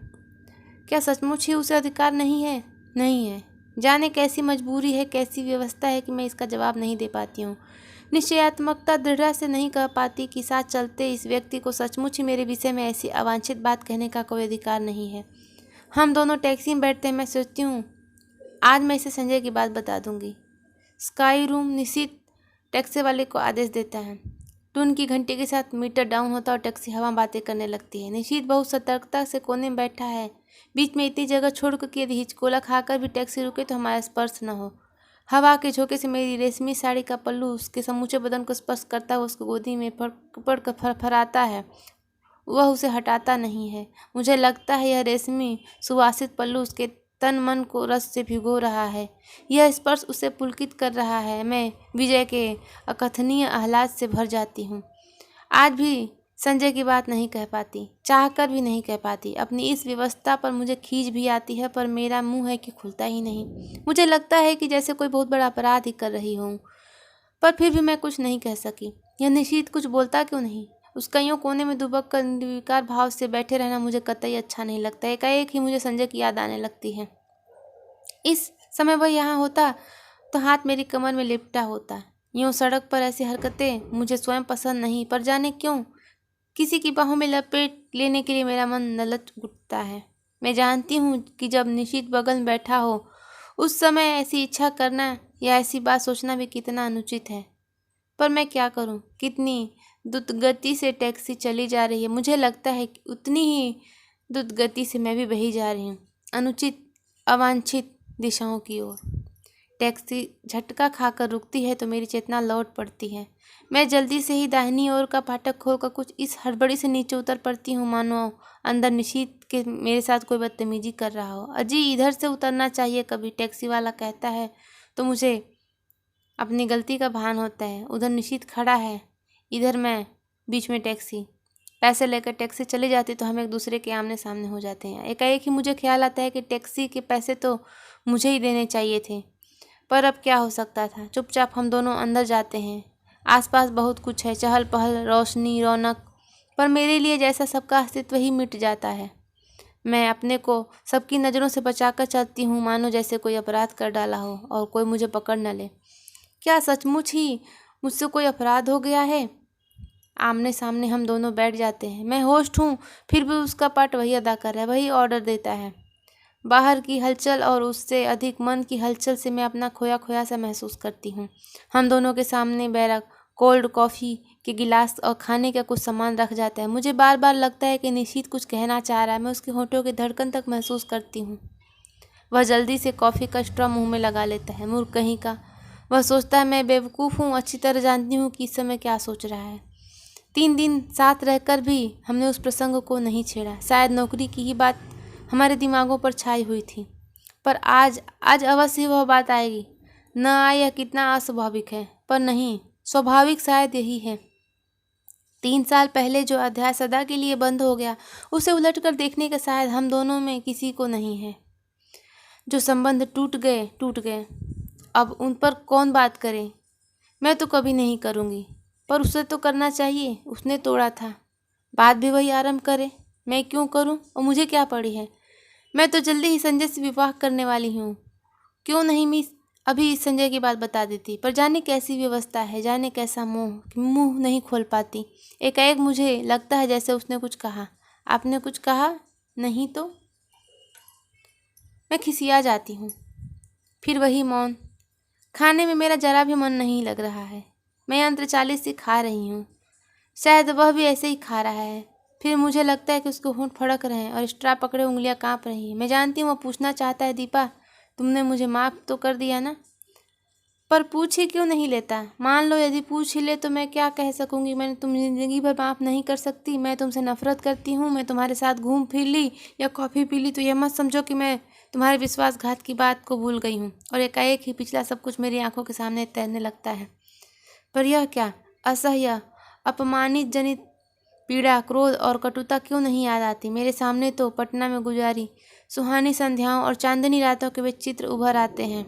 S1: क्या सचमुच ही उसे अधिकार नहीं है? नहीं है। जाने कैसी मजबूरी है, कैसी व्यवस्था है कि मैं इसका जवाब नहीं दे पाती हूँ। निश्चयात्मकता दृढ़ता से नहीं कह पाती कि साथ चलते इस व्यक्ति को सचमुच ही मेरे विषय में ऐसी अवांछित बात कहने का कोई अधिकार नहीं है। हम दोनों टैक्सी में बैठते हैं। मैं सोचती हूँ आज मैं इसे संजय की बात बता दूंगी। Sky room. निशीत टैक्सी वाले को आदेश देता है। टून की घंटी के साथ मीटर डाउन होता और टैक्सी हवा बातें करने लगती है। निशीत बहुत सतर्कता से कोने में बैठा है, बीच में इतनी जगह छोड़कर कि यदि हिचकोला खाकर भी टैक्सी रुके तो हमारा स्पर्श न हो। हवा के झोंके से मेरी रेशमी साड़ी का पल्लू उसके समूचे बदन को स्पर्श करता हुआ उसको गोदी में पड़ कर फरफराता है। वह उसे हटाता नहीं है। मुझे लगता है यह रेशमी सुवासित पल्लू उसके तन मन को रस से भिगो रहा है। यह स्पर्श उसे पुलकित कर रहा है। मैं विजय के अकथनीय आह्लाद से भर जाती हूँ। आज भी संजय की बात नहीं कह पाती, चाहकर भी नहीं कह पाती। अपनी इस व्यवस्था पर मुझे खींच भी आती है, पर मेरा मुंह है कि खुलता ही नहीं। मुझे लगता है कि जैसे कोई बहुत बड़ा अपराध ही कर रही हूँ, पर फिर भी मैं कुछ नहीं कह सकी। यह निशीत कुछ बोलता क्यों नहीं? उस कईयों कोने में दुबक कर निर्विकार भाव से बैठे रहना मुझे कतई अच्छा नहीं लगता। एकाएक ही मुझे संजय की याद आने लगती है। इस समय वह यहाँ होता तो हाथ मेरी कमर में लिपटा होता। यूँ सड़क पर ऐसी हरकतें मुझे स्वयं पसंद नहीं, पर जाने क्यों किसी की बाहों में लपेट लेने के लिए मेरा मन ललच उठता है। मैं जानती हूँ कि जब निशीत बगल में बैठा हो उस समय ऐसी इच्छा करना या ऐसी बात सोचना भी कितना अनुचित है, पर मैं क्या करूँ? कितनी द्रुत गति से टैक्सी चली जा रही है। मुझे लगता है कि उतनी ही द्रुत गति से मैं भी बही जा रही हूँ, अनुचित अवांछित दिशाओं की ओर। टैक्सी झटका खाकर रुकती है तो मेरी चेतना लौट पड़ती है। मैं जल्दी से ही दाहिनी ओर का फाटक खोलकर कुछ इस हड़बड़ी से नीचे उतर पड़ती हूँ मानो अंदर निशीत के मेरे साथ कोई बदतमीजी कर रहा हो। अजी, इधर से उतरना चाहिए कभी, टैक्सी वाला कहता है तो मुझे अपनी गलती का भान होता है। उधर निशीत खड़ा है, इधर मैं, बीच में टैक्सी। पैसे लेकर टैक्सी चली जाती तो हम एक दूसरे के आमने सामने हो जाते हैं। एकाएक ही मुझे ख्याल आता है कि टैक्सी के पैसे तो मुझे ही देने चाहिए थे, पर अब क्या हो सकता था। चुपचाप हम दोनों अंदर जाते हैं। आसपास बहुत कुछ है, चहल पहल, रोशनी, रौनक। पर मेरे लिए जैसा सबका अस्तित्व ही मिट जाता है। मैं अपने को सबकी नज़रों से बचाकर चलती हूँ, मानो जैसे कोई अपराध कर डाला हो और कोई मुझे पकड़ न ले। क्या सचमुच ही मुझसे कोई अपराध हो गया है? आमने सामने हम दोनों बैठ जाते हैं। मैं होस्ट हूँ, फिर भी उसका पार्ट वही अदा कर रहा है, वही ऑर्डर देता है। बाहर की हलचल और उससे अधिक मन की हलचल से मैं अपना खोया खोया सा महसूस करती हूँ। हम दोनों के सामने बैरक कोल्ड कॉफ़ी के गिलास और खाने का कुछ सामान रख जाता है। मुझे बार बार लगता है कि निशीथ कुछ कहना चाह रहा है। मैं उसके होठों की धड़कन तक महसूस करती हूँ। वह जल्दी से कॉफ़ी का स्ट्रॉ मुंह में लगा लेता है। मूर्ख कहीं का। वह सोचता है मैं बेवकूफ़ हूँ, अच्छी तरह जानती हूँ कि इस समय क्या सोच रहा है। 3 दिन साथ रहकर भी हमने उस प्रसंग को नहीं छेड़ा। शायद नौकरी की ही बात हमारे दिमागों पर छाई हुई थी, पर आज अवश्य वह बात आएगी। न आए यह कितना अस्वाभाविक है, पर नहीं, स्वाभाविक शायद यही है। 3 साल पहले जो अध्याय सदा के लिए बंद हो गया, उसे उलटकर देखने का शायद हम दोनों में किसी को नहीं है। जो संबंध टूट गए, अब उन पर कौन बात करे? मैं तो कभी नहीं करूँगी, पर उसे तो करना चाहिए। उसने तोड़ा था, बात भी वही आरंभ करे। मैं क्यों करूं? और मुझे क्या पड़ी है? मैं तो जल्दी ही संजय से विवाह करने वाली हूँ। क्यों नहीं मिस अभी इस संजय की बात बता देती, पर जाने कैसी व्यवस्था है, जाने कैसा मुंह नहीं खोल पाती। एकाएक मुझे लगता है जैसे उसने कुछ कहा। आपने कुछ कहा नहीं तो? मैं खिसिया जाती हूँ। फिर वही मौन। खाने में मेरा जरा भी मन नहीं लग रहा है। मैं यंत्रचालित से खा रही हूँ, शायद वह भी ऐसे ही खा रहा है। फिर मुझे लगता है कि उसके होंठ फड़क रहे हैं और स्ट्रा पकड़े उंगलियां कांप रही हैं। मैं जानती हूँ वह पूछना चाहता है, दीपा तुमने मुझे माफ़ तो कर दिया ना? पर पूछ ही क्यों नहीं लेता? मान लो यदि पूछ ही ले तो मैं क्या कह सकूँगी? मैंने तुम ज़िंदगी भर माफ़ नहीं कर सकती। मैं तुमसे नफरत करती हूँ। मैं तुम्हारे साथ घूम फिर ली या कॉफ़ी पी ली तो यह मत समझो कि मैं तुम्हारे विश्वासघात की बात को भूल गई हूँ और एकाएक ही पिछला सब कुछ मेरी आंखों के सामने तैरने लगता है। पर यह क्या असह्य अपमानित जनित पीड़ा, क्रोध और कटुता क्यों नहीं याद आती? मेरे सामने तो पटना में गुजारी सुहानी संध्याओं और चांदनी रातों के वे चित्र उभर आते हैं,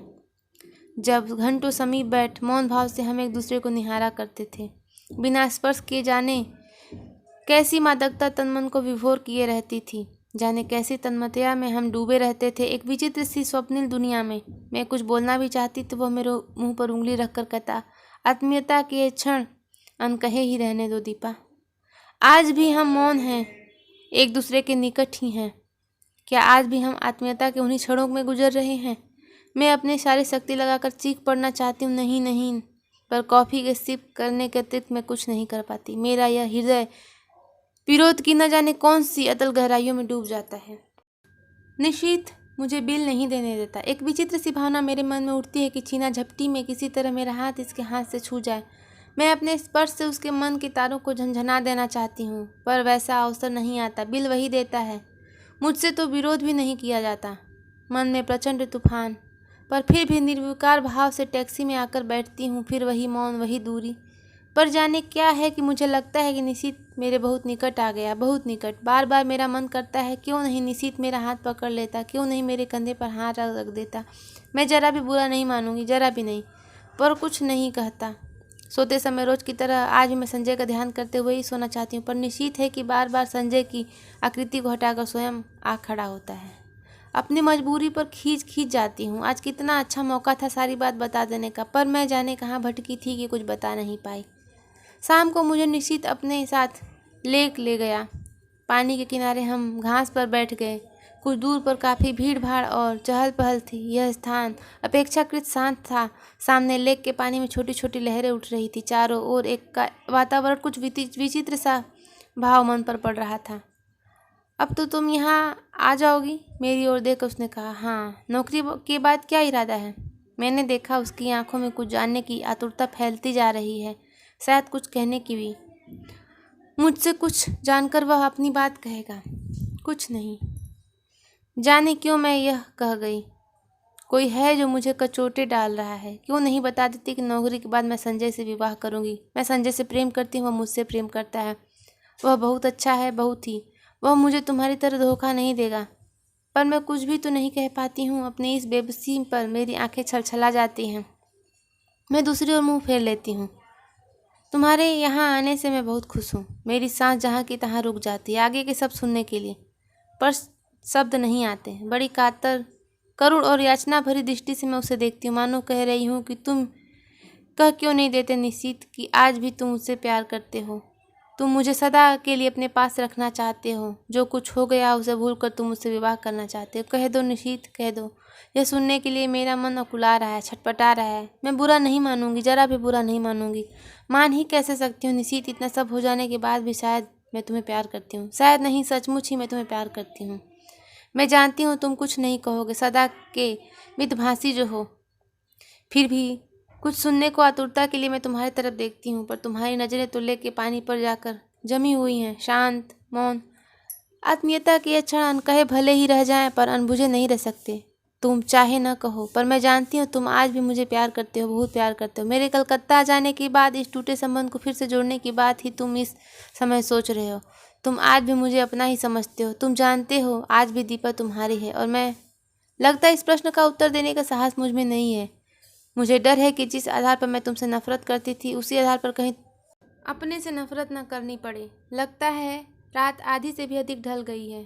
S1: जब घंटों समीप बैठ मौन भाव से हम एक दूसरे को निहारा करते थे। बिना स्पर्श किए जाने कैसी मादकता तन मन को विभोर किए रहती थी। जाने कैसी तन्मयता में हम डूबे रहते थे, एक विचित्र सी स्वप्निल दुनिया में। मैं कुछ बोलना भी चाहती तो वह मेरे मुंह पर उंगली रखकर कहता, आत्मीयता के ये क्षण अनकहे ही रहने दो दीपा। आज भी हम मौन हैं, एक दूसरे के निकट ही हैं। क्या आज भी हम आत्मीयता के उन्हीं क्षणों में गुजर रहे हैं? मैं अपनी सारी शक्ति लगाकर चीख पड़ना चाहती हूँ, नहीं नहीं, पर कॉफ़ी के सिप करने के अतिरिक्त मैं कुछ नहीं कर पाती। मेरा यह हृदय विरोध की न जाने कौन सी अतल गहराइयों में डूब जाता है। निशीथ मुझे बिल नहीं देने देता। एक विचित्र सी भावना मेरे मन में उठती है कि छीना झपटी में किसी तरह मेरा हाथ इसके हाथ से छू जाए। मैं अपने स्पर्श से उसके मन की तारों को झंझना देना चाहती हूँ, पर वैसा अवसर नहीं आता। बिल वही देता है, मुझसे तो विरोध भी नहीं किया जाता। मन में प्रचंड तूफान, पर फिर भी निर्विकार भाव से टैक्सी में आकर बैठती हूँ। फिर वही मौन, वही दूरी। पर जाने क्या है कि मुझे लगता है कि निशीथ मेरे बहुत निकट आ गया, बहुत निकट। बार बार मेरा मन करता है क्यों नहीं निशीथ मेरा हाथ पकड़ लेता, क्यों नहीं मेरे कंधे पर हाथ रख देता। मैं जरा भी बुरा नहीं मानूंगी, जरा भी नहीं, पर कुछ नहीं कहता। सोते समय रोज की तरह आज भी मैं संजय का ध्यान करते हुए ही सोना चाहती हूँ, पर निश्चित है कि बार बार संजय की आकृति को हटाकर स्वयं आ खड़ा होता है। अपनी मजबूरी पर खींच खींच जाती हूँ। आज कितना अच्छा मौका था सारी बात बता देने का, पर मैं जाने कहाँ भटकी थी कि कुछ बता नहीं पाई। शाम को मुझे निश्चित अपने साथ ले गया। पानी के किनारे हम घास पर बैठ गए। कुछ दूर पर काफ़ी भीड़ भाड़ और चहल पहल थी। यह स्थान अपेक्षाकृत शांत था। सामने लेक के पानी में छोटी छोटी लहरें उठ रही थी। चारों ओर एक वातावरण कुछ विचित्र सा भाव मन पर पड़ रहा था। अब तो तुम यहाँ आ जाओगी? मेरी ओर देख उसने कहा। हाँ। नौकरी के बाद क्या इरादा है? मैंने देखा उसकी आंखों में कुछ जानने की आतुरता फैलती जा रही है, शायद कुछ कहने की भी। मुझसे कुछ जानकर वह अपनी बात कहेगा। कुछ नहीं, जाने क्यों मैं यह कह गई। कोई है जो मुझे कचोटे डाल रहा है। क्यों नहीं बता देती कि नौकरी के बाद मैं संजय से विवाह करूंगी। मैं संजय से प्रेम करती हूँ, वह मुझसे प्रेम करता है। वह बहुत अच्छा है, बहुत ही। वह मुझे तुम्हारी तरह धोखा नहीं देगा। पर मैं कुछ भी तो नहीं कह पाती हूँ। अपनी इस बेबसी पर मेरी आंखें छलछला जाती हैं। मैं दूसरी ओर मुँह फेर लेती हूँ। तुम्हारे यहाँ आने से मैं बहुत खुश हूँ। मेरी सांस जहाँ की तहाँ रुक जाती है आगे के सब सुनने के लिए, पर शब्द नहीं आते। बड़ी कातर, करुण और याचना भरी दृष्टि से मैं उसे देखती हूँ, मानो कह रही हूँ कि तुम कह क्यों नहीं देते निश्चित कि आज भी तुम मुझसे प्यार करते हो। तुम मुझे सदा के लिए अपने पास रखना चाहते हो। जो कुछ हो गया उसे भूलकर तुम मुझसे विवाह करना चाहते हो। कह दो निश्चित, कह दो। यह सुनने के लिए मेरा मन अकुला रहा है, छटपटा रहा है। मैं बुरा नहीं मानूंगी, जरा भी बुरा नहीं मानूंगी। मान ही कैसे सकती हूँ निश्चित, इतना सब हो जाने के बाद भी शायद मैं तुम्हें प्यार करती हूँ। शायद नहीं, सचमुच ही मैं तुम्हें प्यार करती हूँ। मैं जानती हूँ तुम कुछ नहीं कहोगे, सदा के मितभाषी जो हो। फिर भी कुछ सुनने को आतुरता के लिए मैं तुम्हारी तरफ देखती हूँ, पर तुम्हारी नज़रें तो लेके पानी पर जाकर जमी हुई हैं, शांत, मौन। आत्मीयता के ये क्षण अनकहे भले ही रह जाएं, पर अनबुझे नहीं रह सकते। तुम चाहे न कहो, पर मैं जानती हूँ तुम आज भी मुझे प्यार करते हो, बहुत प्यार करते हो। मेरे कलकत्ता आ जाने के बाद इस टूटे संबंध को फिर से जोड़ने की बात ही तुम इस समय सोच रहे हो। तुम आज भी मुझे अपना ही समझते हो। तुम जानते हो आज भी दीपा तुम्हारी है, और मैं, लगता है इस प्रश्न का उत्तर देने का साहस मुझ में नहीं है। मुझे डर है कि जिस आधार पर मैं तुमसे नफरत करती थी, उसी आधार पर कहीं अपने से नफरत न करनी पड़े। लगता है रात आधी से भी अधिक ढल गई है।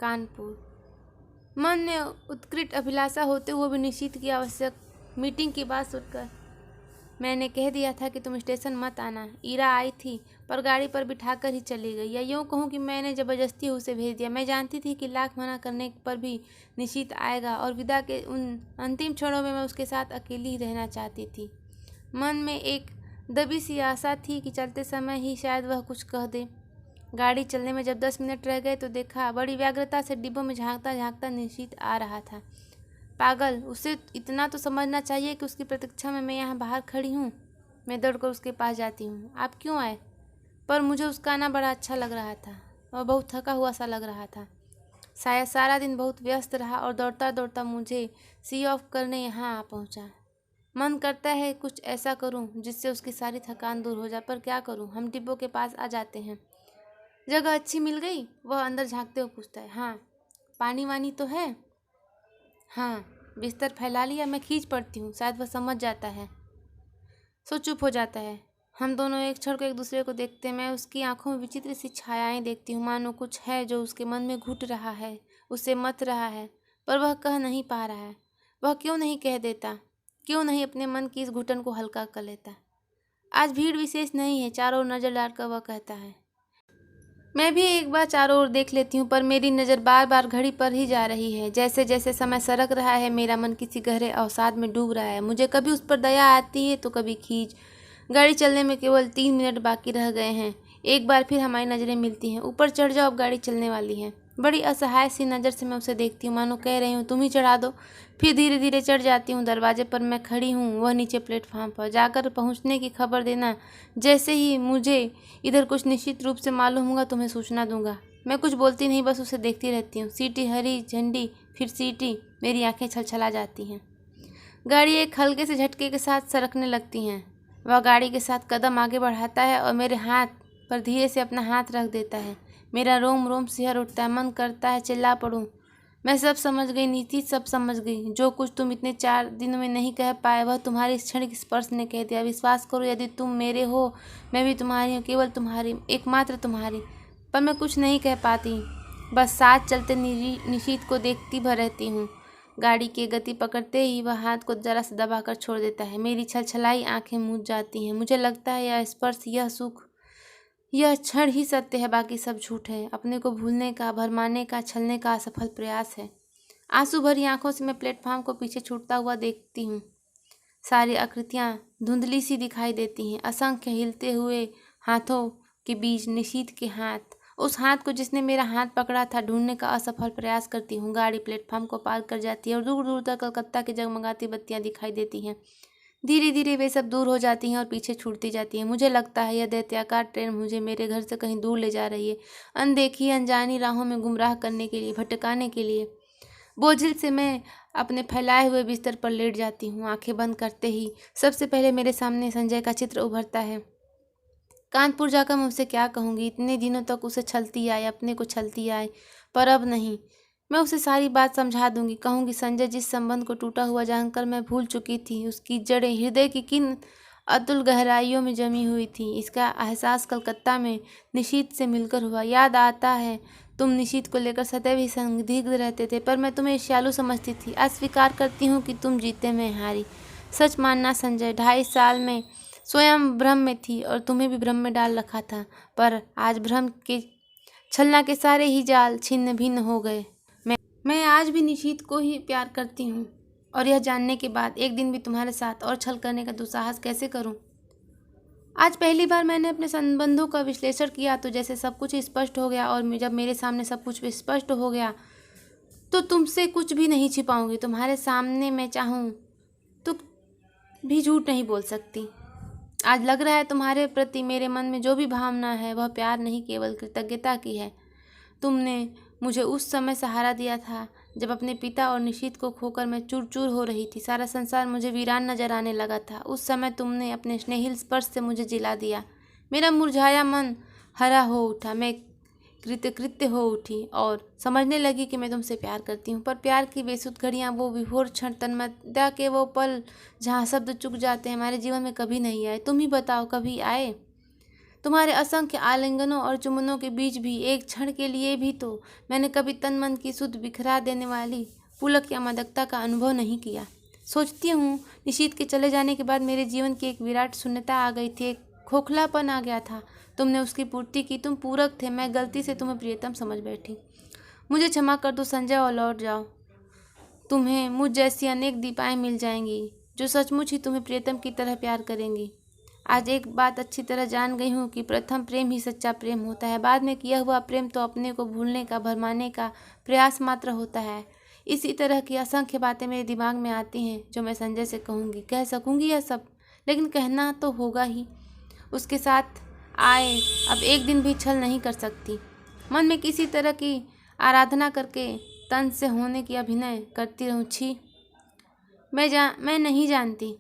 S1: कानपुर। मन में उत्कट अभिलाषा होते हुए भी निश्चित की आवश्यक मीटिंग की बात सुनकर मैंने कह दिया था कि तुम स्टेशन मत आना। ईरा आई थी, पर गाड़ी पर बिठाकर ही चली गई, या यूँ कहूँ कि मैंने ज़बरदस्ती उसे भेज दिया। मैं जानती थी कि लाख मना करने पर भी निश्चित आएगा, और विदा के उन अंतिम क्षणों में मैं उसके साथ अकेली ही रहना चाहती थी। मन में एक दबी सी आशा थी कि चलते समय ही शायद वह कुछ कह दे। गाड़ी चलने में जब 10 मिनट रह गए तो देखा, बड़ी व्यग्रता से डिब्बों में झांकता झांकता निश्चित आ रहा था। पागल, उसे इतना तो समझना चाहिए कि उसकी प्रतीक्षा में मैं यहाँ बाहर खड़ी हूँ। मैं दौड़कर उसके पास जाती हूँ। आप क्यों आए? पर मुझे उसका आना बड़ा अच्छा लग रहा था, और बहुत थका हुआ सा लग रहा था। शायद सारा दिन बहुत व्यस्त रहा, और दौड़ता दौड़ता मुझे सी ऑफ करने यहाँ आ पहुँचा। मन करता है कुछ ऐसा करूँ जिससे उसकी सारी थकान दूर हो जाए, पर क्या करूँ। हम डिब्बों के पास आ जाते हैं। जगह अच्छी मिल गई? वह अंदर झांकते हुए पूछता है। हाँ। पानी वानी तो है? हाँ। बिस्तर फैला लिया? मैं खींच पड़ती हूँ, शायद वह समझ जाता है, सो चुप हो जाता है। हम दोनों एक क्षण को एक दूसरे को देखते हैं। मैं उसकी आंखों में विचित्र सी छायाएं देखती हूँ, मानो कुछ है जो उसके मन में घुट रहा है, उसे मथ रहा है, पर वह कह नहीं पा रहा है। वह क्यों नहीं कह देता? क्यों नहीं अपने मन की इस घुटन को हल्का कर लेता? आज भीड़ विशेष नहीं है, चारों ओर नजर डालकर वह कहता है। मैं भी एक बार चारों ओर देख लेती हूँ, पर मेरी नज़र बार बार घड़ी पर ही जा रही है। जैसे जैसे समय सरक रहा है, मेरा मन किसी गहरे अवसाद में डूब रहा है। मुझे कभी उस पर दया आती है तो कभी खींच। गाड़ी चलने में केवल 3 मिनट बाकी रह गए हैं। एक बार फिर हमारी नज़रें मिलती हैं। ऊपर चढ़ जाओ, अब गाड़ी चलने वाली है। बड़ी असहाय सी नज़र से मैं उसे देखती हूँ, मानो कह रही हूँ तुम ही चढ़ा दो। फिर धीरे धीरे चढ़ जाती हूँ। दरवाजे पर मैं खड़ी हूँ, वह नीचे प्लेटफार्म पर। जाकर पहुँचने की खबर देना। जैसे ही मुझे इधर कुछ निश्चित रूप से मालूम होगा तुम्हें सूचना दूंगा। मैं कुछ बोलती नहीं, बस उसे देखती रहती हूँ। सीटी, हरी झंडी, फिर सीटी। मेरी आंखें छलछला जाती हैं। गाड़ी एक हल्के से झटके के साथ सरकने लगती हैं। वह गाड़ी के साथ कदम आगे बढ़ाता है और मेरे हाथ पर धीरे से अपना हाथ रख देता है। मेरा रोम रोम सिहर उठता है, मन करता है चिल्ला पड़ूं। मैं सब समझ गई नीति, सब समझ गई। जो कुछ तुम इतने 4 दिनों में नहीं कह पाए, वह तुम्हारे इस क्षणिक स्पर्श ने कह दिया। विश्वास करो, यदि तुम मेरे हो, मैं भी तुम्हारी हूँ, केवल तुम्हारी, एकमात्र तुम्हारी। पर मैं कुछ नहीं कह पाती, बस साथ चलते निशीत को देखती भर रहती हूँ। गाड़ी की गति पकड़ते ही वह हाथ को जरा सा दबाकर छोड़ देता है। मेरी छलछलाई आंखें मूंझ जाती हैं। मुझे लगता है यह स्पर्श, यह सुख, यह क्षण ही सत्य है, बाकी सब झूठ है। अपने को भूलने का, भरमाने का, छलने का असफल प्रयास है। आंसू भरी आंखों से मैं प्लेटफार्म को पीछे छूटता हुआ देखती हूँ। सारी आकृतियाँ धुंधली सी दिखाई देती हैं। असंख्य हिलते हुए हाथों के बीच निशीत के हाथ, उस हाथ को जिसने मेरा हाथ पकड़ा था, ढूंढने का असफल प्रयास करती हूँ। गाड़ी प्लेटफार्म को पार कर जाती है और दूर दूर तक कलकत्ता की जगमगाती बत्तियाँ दिखाई देती हैं। धीरे धीरे वे सब दूर हो जाती हैं और पीछे छूटती जाती हैं। मुझे लगता है यह दैत्याकार ट्रेन मुझे मेरे घर से कहीं दूर ले जा रही है, अनदेखी अनजानी राहों में गुमराह करने के लिए, भटकाने के लिए। बोझिल से मैं अपने फैलाए हुए बिस्तर पर लेट जाती हूँ। आंखें बंद करते ही सबसे पहले मेरे सामने संजय का चित्र उभरता है। कानपुर जाकर मैं उसे क्या कहूँगी? इतने दिनों तक उसे छलती आए, अपने को छलती आए, पर अब नहीं। मैं उसे सारी बात समझा दूंगी। कहूँगी संजय, जिस संबंध को टूटा हुआ जानकर मैं भूल चुकी थी, उसकी जड़ें हृदय की किन अतुल गहराइयों में जमी हुई थी। इसका एहसास कलकत्ता में निशीत से मिलकर हुआ। याद आता है तुम निशीत को लेकर सदैव ही संदिग्ध रहते थे, पर मैं तुम्हें ईर्ष्यालु समझती थी। आज स्वीकार करती हूँ कि तुम जीते, मैं हारी। सच मानना संजय, 2.5 साल में स्वयं भ्रम में थी और तुम्हें भी भ्रम में डाल रखा था, पर आज भ्रम के छलना के सारे ही जाल छिन्न भिन्न हो गए। मैं आज भी निशीत को ही प्यार करती हूँ, और यह जानने के बाद एक दिन भी तुम्हारे साथ और छल करने का दुस्साहस कैसे करूँ। आज पहली बार मैंने अपने संबंधों का विश्लेषण किया तो जैसे सब कुछ स्पष्ट हो गया, और जब मेरे सामने सब कुछ स्पष्ट हो गया तो तुमसे कुछ भी नहीं छिपाऊंगी। तुम्हारे सामने मैं चाहूँ तो भी झूठ नहीं बोल सकती। आज लग रहा है तुम्हारे प्रति मेरे मन में जो भी भावना है वह प्यार नहीं, केवल कृतज्ञता की है। तुमने मुझे उस समय सहारा दिया था जब अपने पिता और निशीत को खोकर मैं चूर चूर हो रही थी। सारा संसार मुझे वीरान नजर आने लगा था। उस समय तुमने अपने स्नेहिल स्पर्श से मुझे जिला दिया। मेरा मुरझाया मन हरा हो उठा। मैं कृतकृत्य हो उठी और समझने लगी कि मैं तुमसे प्यार करती हूँ। पर प्यार की बेसुध घड़ियाँ, वो विभोर क्षण, तन्मयता के वो पल जहाँ शब्द चुक जाते हैं, हमारे जीवन में कभी नहीं आए। तुम ही बताओ, कभी आए? तुम्हारे असंख्य आलिंगनों और चुम्बनों के बीच भी एक क्षण के लिए भी तो मैंने कभी तन मन की सुध बिखरा देने वाली पुलक या मादकता का अनुभव नहीं किया। सोचती हूँ निशीत के चले जाने के बाद मेरे जीवन की एक विराट शून्यता आ गई थी, एक खोखलापन आ गया था। तुमने उसकी पूर्ति की। तुम पूरक थे, मैं गलती से तुम्हें प्रियतम समझ बैठी। मुझे क्षमा कर दो संजय और लौट जाओ। तुम्हें मुझ जैसी अनेक दीपाएं मिल जाएंगी जो सचमुच ही तुम्हें प्रियतम की तरह प्यार करेंगी। आज एक बात अच्छी तरह जान गई हूँ कि प्रथम प्रेम ही सच्चा प्रेम होता है। बाद में किया हुआ प्रेम तो अपने को भूलने का, भरमाने का प्रयास मात्र होता है। इसी तरह की असंख्य बातें मेरे दिमाग में आती हैं जो मैं संजय से कहूँगी, कह सकूँगी यह सब, लेकिन कहना तो होगा ही। उसके साथ आए अब एक दिन भी छल नहीं कर सकती। मन में किसी तरह की आराधना करके तन से होने की अभिनय करती रहूँ। छी, मैं नहीं जानती।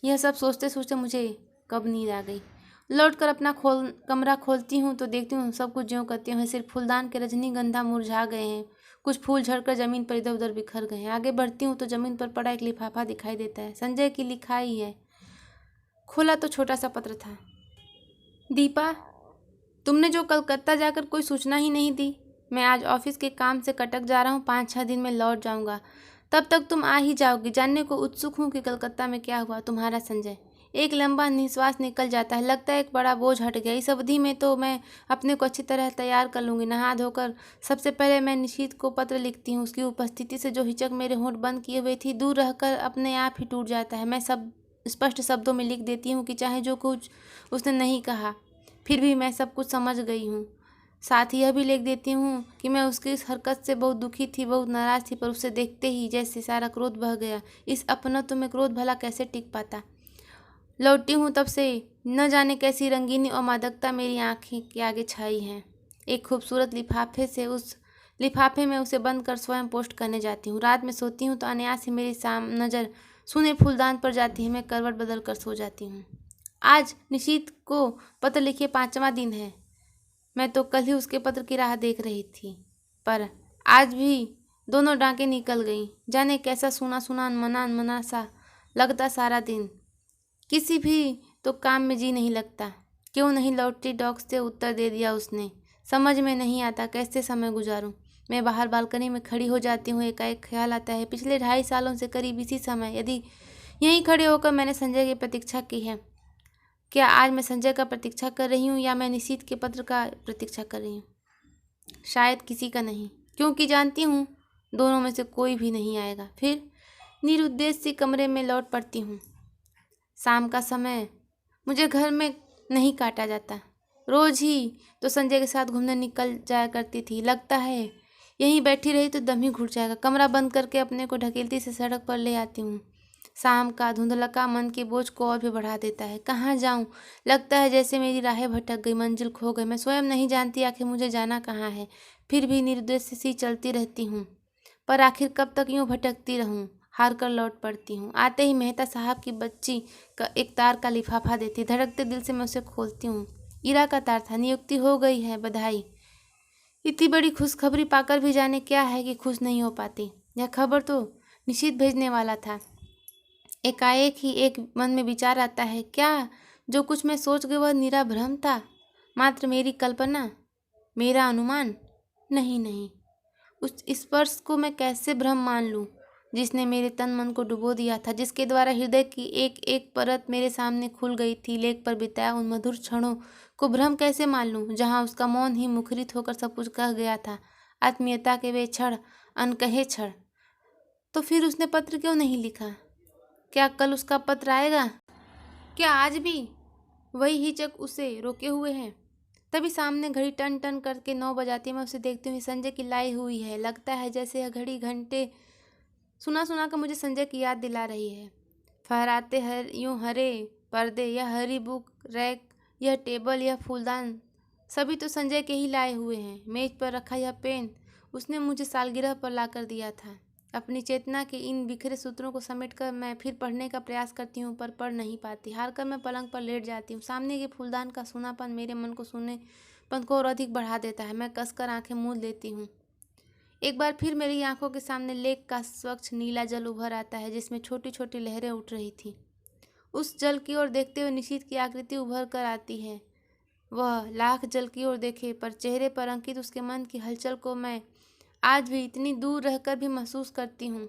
S1: यह सब सोचते सोचते मुझे कब नींद आ गई। लौटकर अपना कमरा खोलती हूँ तो देखती हूँ सब कुछ ज्यों करती हूँ। सिर्फ फूलदान के रजनीगंधा मुरझा गए हैं, कुछ फूल झड़कर जमीन पर इधर उधर बिखर गए हैं। आगे बढ़ती हूँ तो जमीन पर पड़ा एक लिफाफा दिखाई देता है। संजय की लिखाई है। खोला तो छोटा सा पत्र था। दीपा, तुमने जो कलकत्ता जाकर कोई सूचना ही नहीं दी। मैं आज ऑफिस के काम से कटक जा रहा हूँ। 5-6 दिन में लौट जाऊँगा। तब तक तुम आ ही जाओगी। जानने को उत्सुक हूँ कि कलकत्ता में क्या हुआ। तुम्हारा संजय। एक लंबा निश्वास निकल जाता है। लगता है एक बड़ा बोझ हट गया। इस अवधि में तो मैं अपने को अच्छी तरह तैयार कर लूँगी। नहा धोकर सबसे पहले मैं निशीत को पत्र लिखती हूँ। उसकी उपस्थिति से जो हिचक मेरे होंठ बंद किए हुए थी, दूर रहकर अपने आप ही टूट जाता है। मैं सब स्पष्ट शब्दों में लिख देती हूँ कि चाहे जो कुछ उसने नहीं कहा, फिर भी मैं सब कुछ समझ गई हूँ। साथ ही यह भी लिख देती हूँ कि मैं उसकी इस हरकत से बहुत दुखी थी, बहुत नाराज़ थी, पर उसे देखते ही जैसे सारा क्रोध बह गया। इस अपनत्व में क्रोध भला कैसे टिक पाता। लौटी हूँ तब से न जाने कैसी रंगीनी और मादकता मेरी आँखें के आगे छाई हैं। एक खूबसूरत लिफाफे में उसे बंद कर स्वयं पोस्ट करने जाती हूँ। रात में सोती हूँ तो अनायास ही मेरी नज़र सुने फूलदान पर जाती है। मैं करवट बदल कर सो जाती हूँ। आज निशीत को पत्र लिखे 5वां दिन है। मैं तो कल ही उसके पत्र की राह देख रही थी, पर आज भी दोनों डांकें निकल गईं। जाने कैसा सूना सूना अनमना सा लगता सारा दिन। किसी भी तो काम में जी नहीं लगता। क्यों नहीं लौटती डॉग से उत्तर दे दिया उसने। समझ में नहीं आता कैसे समय गुजारूं। मैं बाहर बालकनी में खड़ी हो जाती हूँ। एकाएक ख्याल आता है, पिछले 2.5 सालों से करीब इसी समय यदि यहीं खड़े होकर मैंने संजय की प्रतीक्षा की है, क्या आज मैं संजय का प्रतीक्षा कर रही हूँ या मैं निशीत के पत्र का प्रतीक्षा कर रही हूँ? शायद किसी का नहीं, क्योंकि जानती हूँ दोनों में से कोई भी नहीं आएगा। फिर निरुद्देश्य कमरे में लौट पड़ती हूँ। शाम का समय मुझे घर में नहीं काटा जाता। रोज ही तो संजय के साथ घूमने निकल जाया करती थी। लगता है यहीं बैठी रही तो दम ही घुट जाएगा। कमरा बंद करके अपने को ढकेलती से सड़क पर ले आती हूँ। शाम का धुंधलका मन के बोझ को और भी बढ़ा देता है। कहाँ जाऊँ? लगता है जैसे मेरी राहें भटक गई, मंजिल खो गई। मैं स्वयं नहीं जानती आखिर मुझे जाना कहाँ है। फिर भी निर्देश सी चलती रहती हूँ, पर आखिर कब तक यूँ भटकती रहूँ? हार कर लौट पड़ती हूँ। आते ही मेहता साहब की बच्ची का एक तार का लिफाफा देती। धड़कते दिल से मैं उसे खोलती हूँ। ईरा का तार था। नियुक्ति हो गई है, बधाई। इतनी बड़ी खुशखबरी पाकर भी जाने क्या है कि खुश नहीं हो पाती। यह खबर तो निशीत भेजने वाला था। एकाएक ही एक मन में विचार आता है, क्या जो कुछ मैं सोच गई वह निरा भ्रम था, मात्र मेरी कल्पना, मेरा अनुमान? नहीं नहीं, उस स्पर्श को मैं कैसे भ्रम मान लूं जिसने मेरे तन मन को डुबो दिया था, जिसके द्वारा हृदय की एक एक परत मेरे सामने खुल गई थी। लेक पर बिताया उन मधुर क्षणों को भ्रम कैसे मान लूं, जहां उसका मौन ही मुखरित होकर सब कुछ कह गया था, आत्मीयता के वे क्षण, अनकहे क्षण। तो फिर उसने पत्र क्यों नहीं लिखा? क्या कल उसका पत्र आएगा? क्या आज भी वही हिचक उसे रोके हुए है? तभी सामने घड़ी टन टन करके 9 बजाती है। मैं उसे देखती हूँ, संजय की लाई हुई है। लगता है जैसे यह घड़ी घंटे सुना सुना कर मुझे संजय की याद दिला रही है। फहराते यूं हरे पर्दे, यह हरी बुक रैक, यह टेबल, यह फूलदान, सभी तो संजय के ही लाए हुए हैं। मेज पर रखा यह पेन उसने मुझे सालगिरह पर ला कर दिया था। अपनी चेतना के इन बिखरे सूत्रों को समेटकर मैं फिर पढ़ने का प्रयास करती हूँ, पर पढ़ नहीं पाती। हार कर मैं पलंग पर लेट जाती हूँ। सामने के फूलदान का सूनापन मेरे मन को सूनेपन को और अधिक बढ़ा देता है। मैं कसकर आंखें मूंद लेती हूँ। एक बार फिर मेरी आंखों के सामने लेक का स्वच्छ नीला जल उभर आता है, जिसमें छोटी छोटी लहरें उठ रही थी। उस जल की ओर देखते हुए निशीथ की आकृति उभर कर आती है। वह लाख जल की ओर देखे, पर चेहरे पर अंकित उसके मन की हलचल को मैं आज भी इतनी दूर रहकर भी महसूस करती हूँ।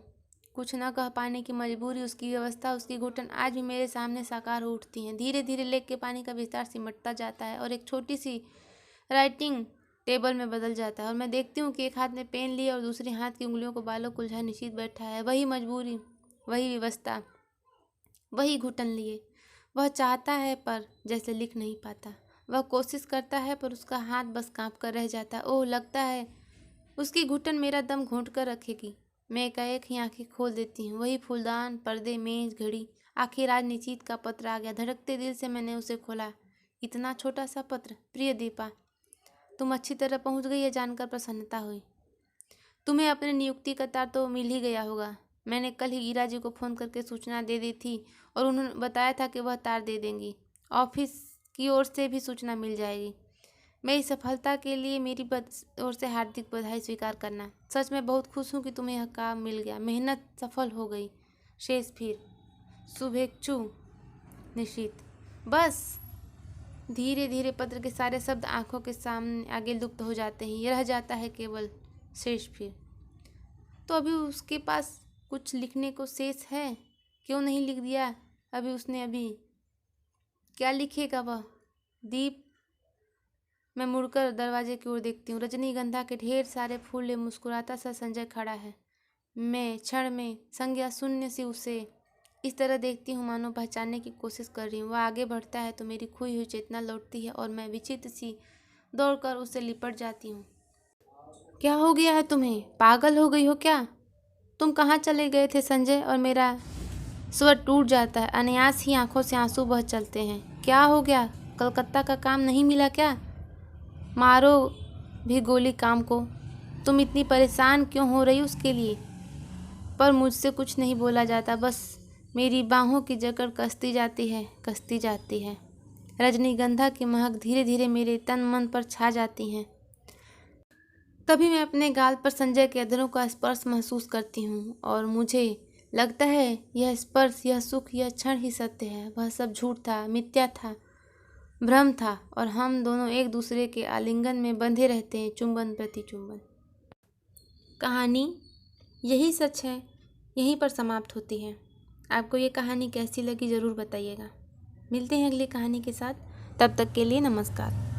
S1: कुछ न कह पाने की मजबूरी, उसकी व्यवस्था, उसकी घुटन आज भी मेरे सामने साकार हो उठती हैं। धीरे धीरे लेक के पानी का विस्तार सिमटता जाता है और एक छोटी सी राइटिंग टेबल में बदल जाता है, और मैं देखती हूँ कि एक हाथ में पेन लिए और दूसरे हाथ की उंगलियों को बालों को उलझाए निशीथ बैठा है। वही मजबूरी, वही व्यवस्था, वही घुटन लिए। वह चाहता है पर जैसे लिख नहीं पाता। वह कोशिश करता है पर उसका हाथ बस कांप कर रह जाता है। ओह, लगता है उसकी घुटन मेरा दम घोंट कर रखेगी। मैं एकाएक ही आंखें खोल देती हूँ। वही फूलदान, पर्दे, मेज, घड़ी। आखिर आज निशीथ का पत्र आ गया। धड़कते दिल से मैंने उसे खोला। इतना छोटा सा पत्र। प्रिय दीपा, तुम अच्छी तरह पहुंच गई, यह जानकर प्रसन्नता हुई। तुम्हें अपने नियुक्ति का तार तो मिल ही गया होगा। मैंने कल ही ईरा जी को फ़ोन करके सूचना दे दी थी और उन्होंने बताया था कि वह तार दे देंगी। ऑफिस की ओर से भी सूचना मिल जाएगी। मेरी सफलता के लिए मेरी ओर से हार्दिक बधाई स्वीकार करना। सच में बहुत खुश हूँ कि तुम्हें यह काम मिल गया। मेहनत सफल हो गई। शेष फिर शुभेच्छु निशीथ। बस धीरे धीरे पत्र के सारे शब्द आंखों के सामने आगे लुप्त हो जाते हैं। रह जाता है केवल शेष फिर। तो अभी उसके पास कुछ लिखने को शेष है, क्यों नहीं लिख दिया अभी उसने? अभी क्या लिखेगा वह? दीप। मैं मुड़कर दरवाजे की ओर देखती हूँ। रजनीगंधा के ढेर सारे फूल ले मुस्कुराता सा संजय खड़ा है। मैं क्षण में संज्ञा शून्य सी उसे इस तरह देखती हूँ मानो पहचानने की कोशिश कर रही हूँ। वह आगे बढ़ता है तो मेरी खोई हुई चेतना लौटती है और मैं विचित्र सी दौड़कर उससे लिपट जाती हूँ। क्या हो गया है तुम्हें? पागल हो गई हो क्या? तुम कहाँ चले गए थे संजय? और मेरा स्वर टूट जाता है। अनायास ही आंखों से आंसू बह चलते हैं। क्या हो गया? कलकत्ता का काम नहीं मिला क्या? मारो भी गोली काम को। तुम इतनी परेशान क्यों हो रही उसके लिए? पर मुझसे कुछ नहीं बोला जाता। बस मेरी बाहों की जकड़ कसती जाती है, कसती जाती है। रजनीगंधा की महक धीरे धीरे मेरे तन मन पर छा जाती है। तभी मैं अपने गाल पर संजय के अधरों का स्पर्श महसूस करती हूँ और मुझे लगता है यह स्पर्श, यह सुख, यह क्षण ही सत्य है। वह सब झूठ था, मिथ्या था, भ्रम था, और हम दोनों एक दूसरे के आलिंगन में बंधे रहते हैं, चुंबन प्रति चुंबन। कहानी यही सच है, यहीं पर समाप्त होती है। आपको ये कहानी कैसी लगी ज़रूर बताइएगा। मिलते हैं अगली कहानी के साथ। तब तक के लिए नमस्कार।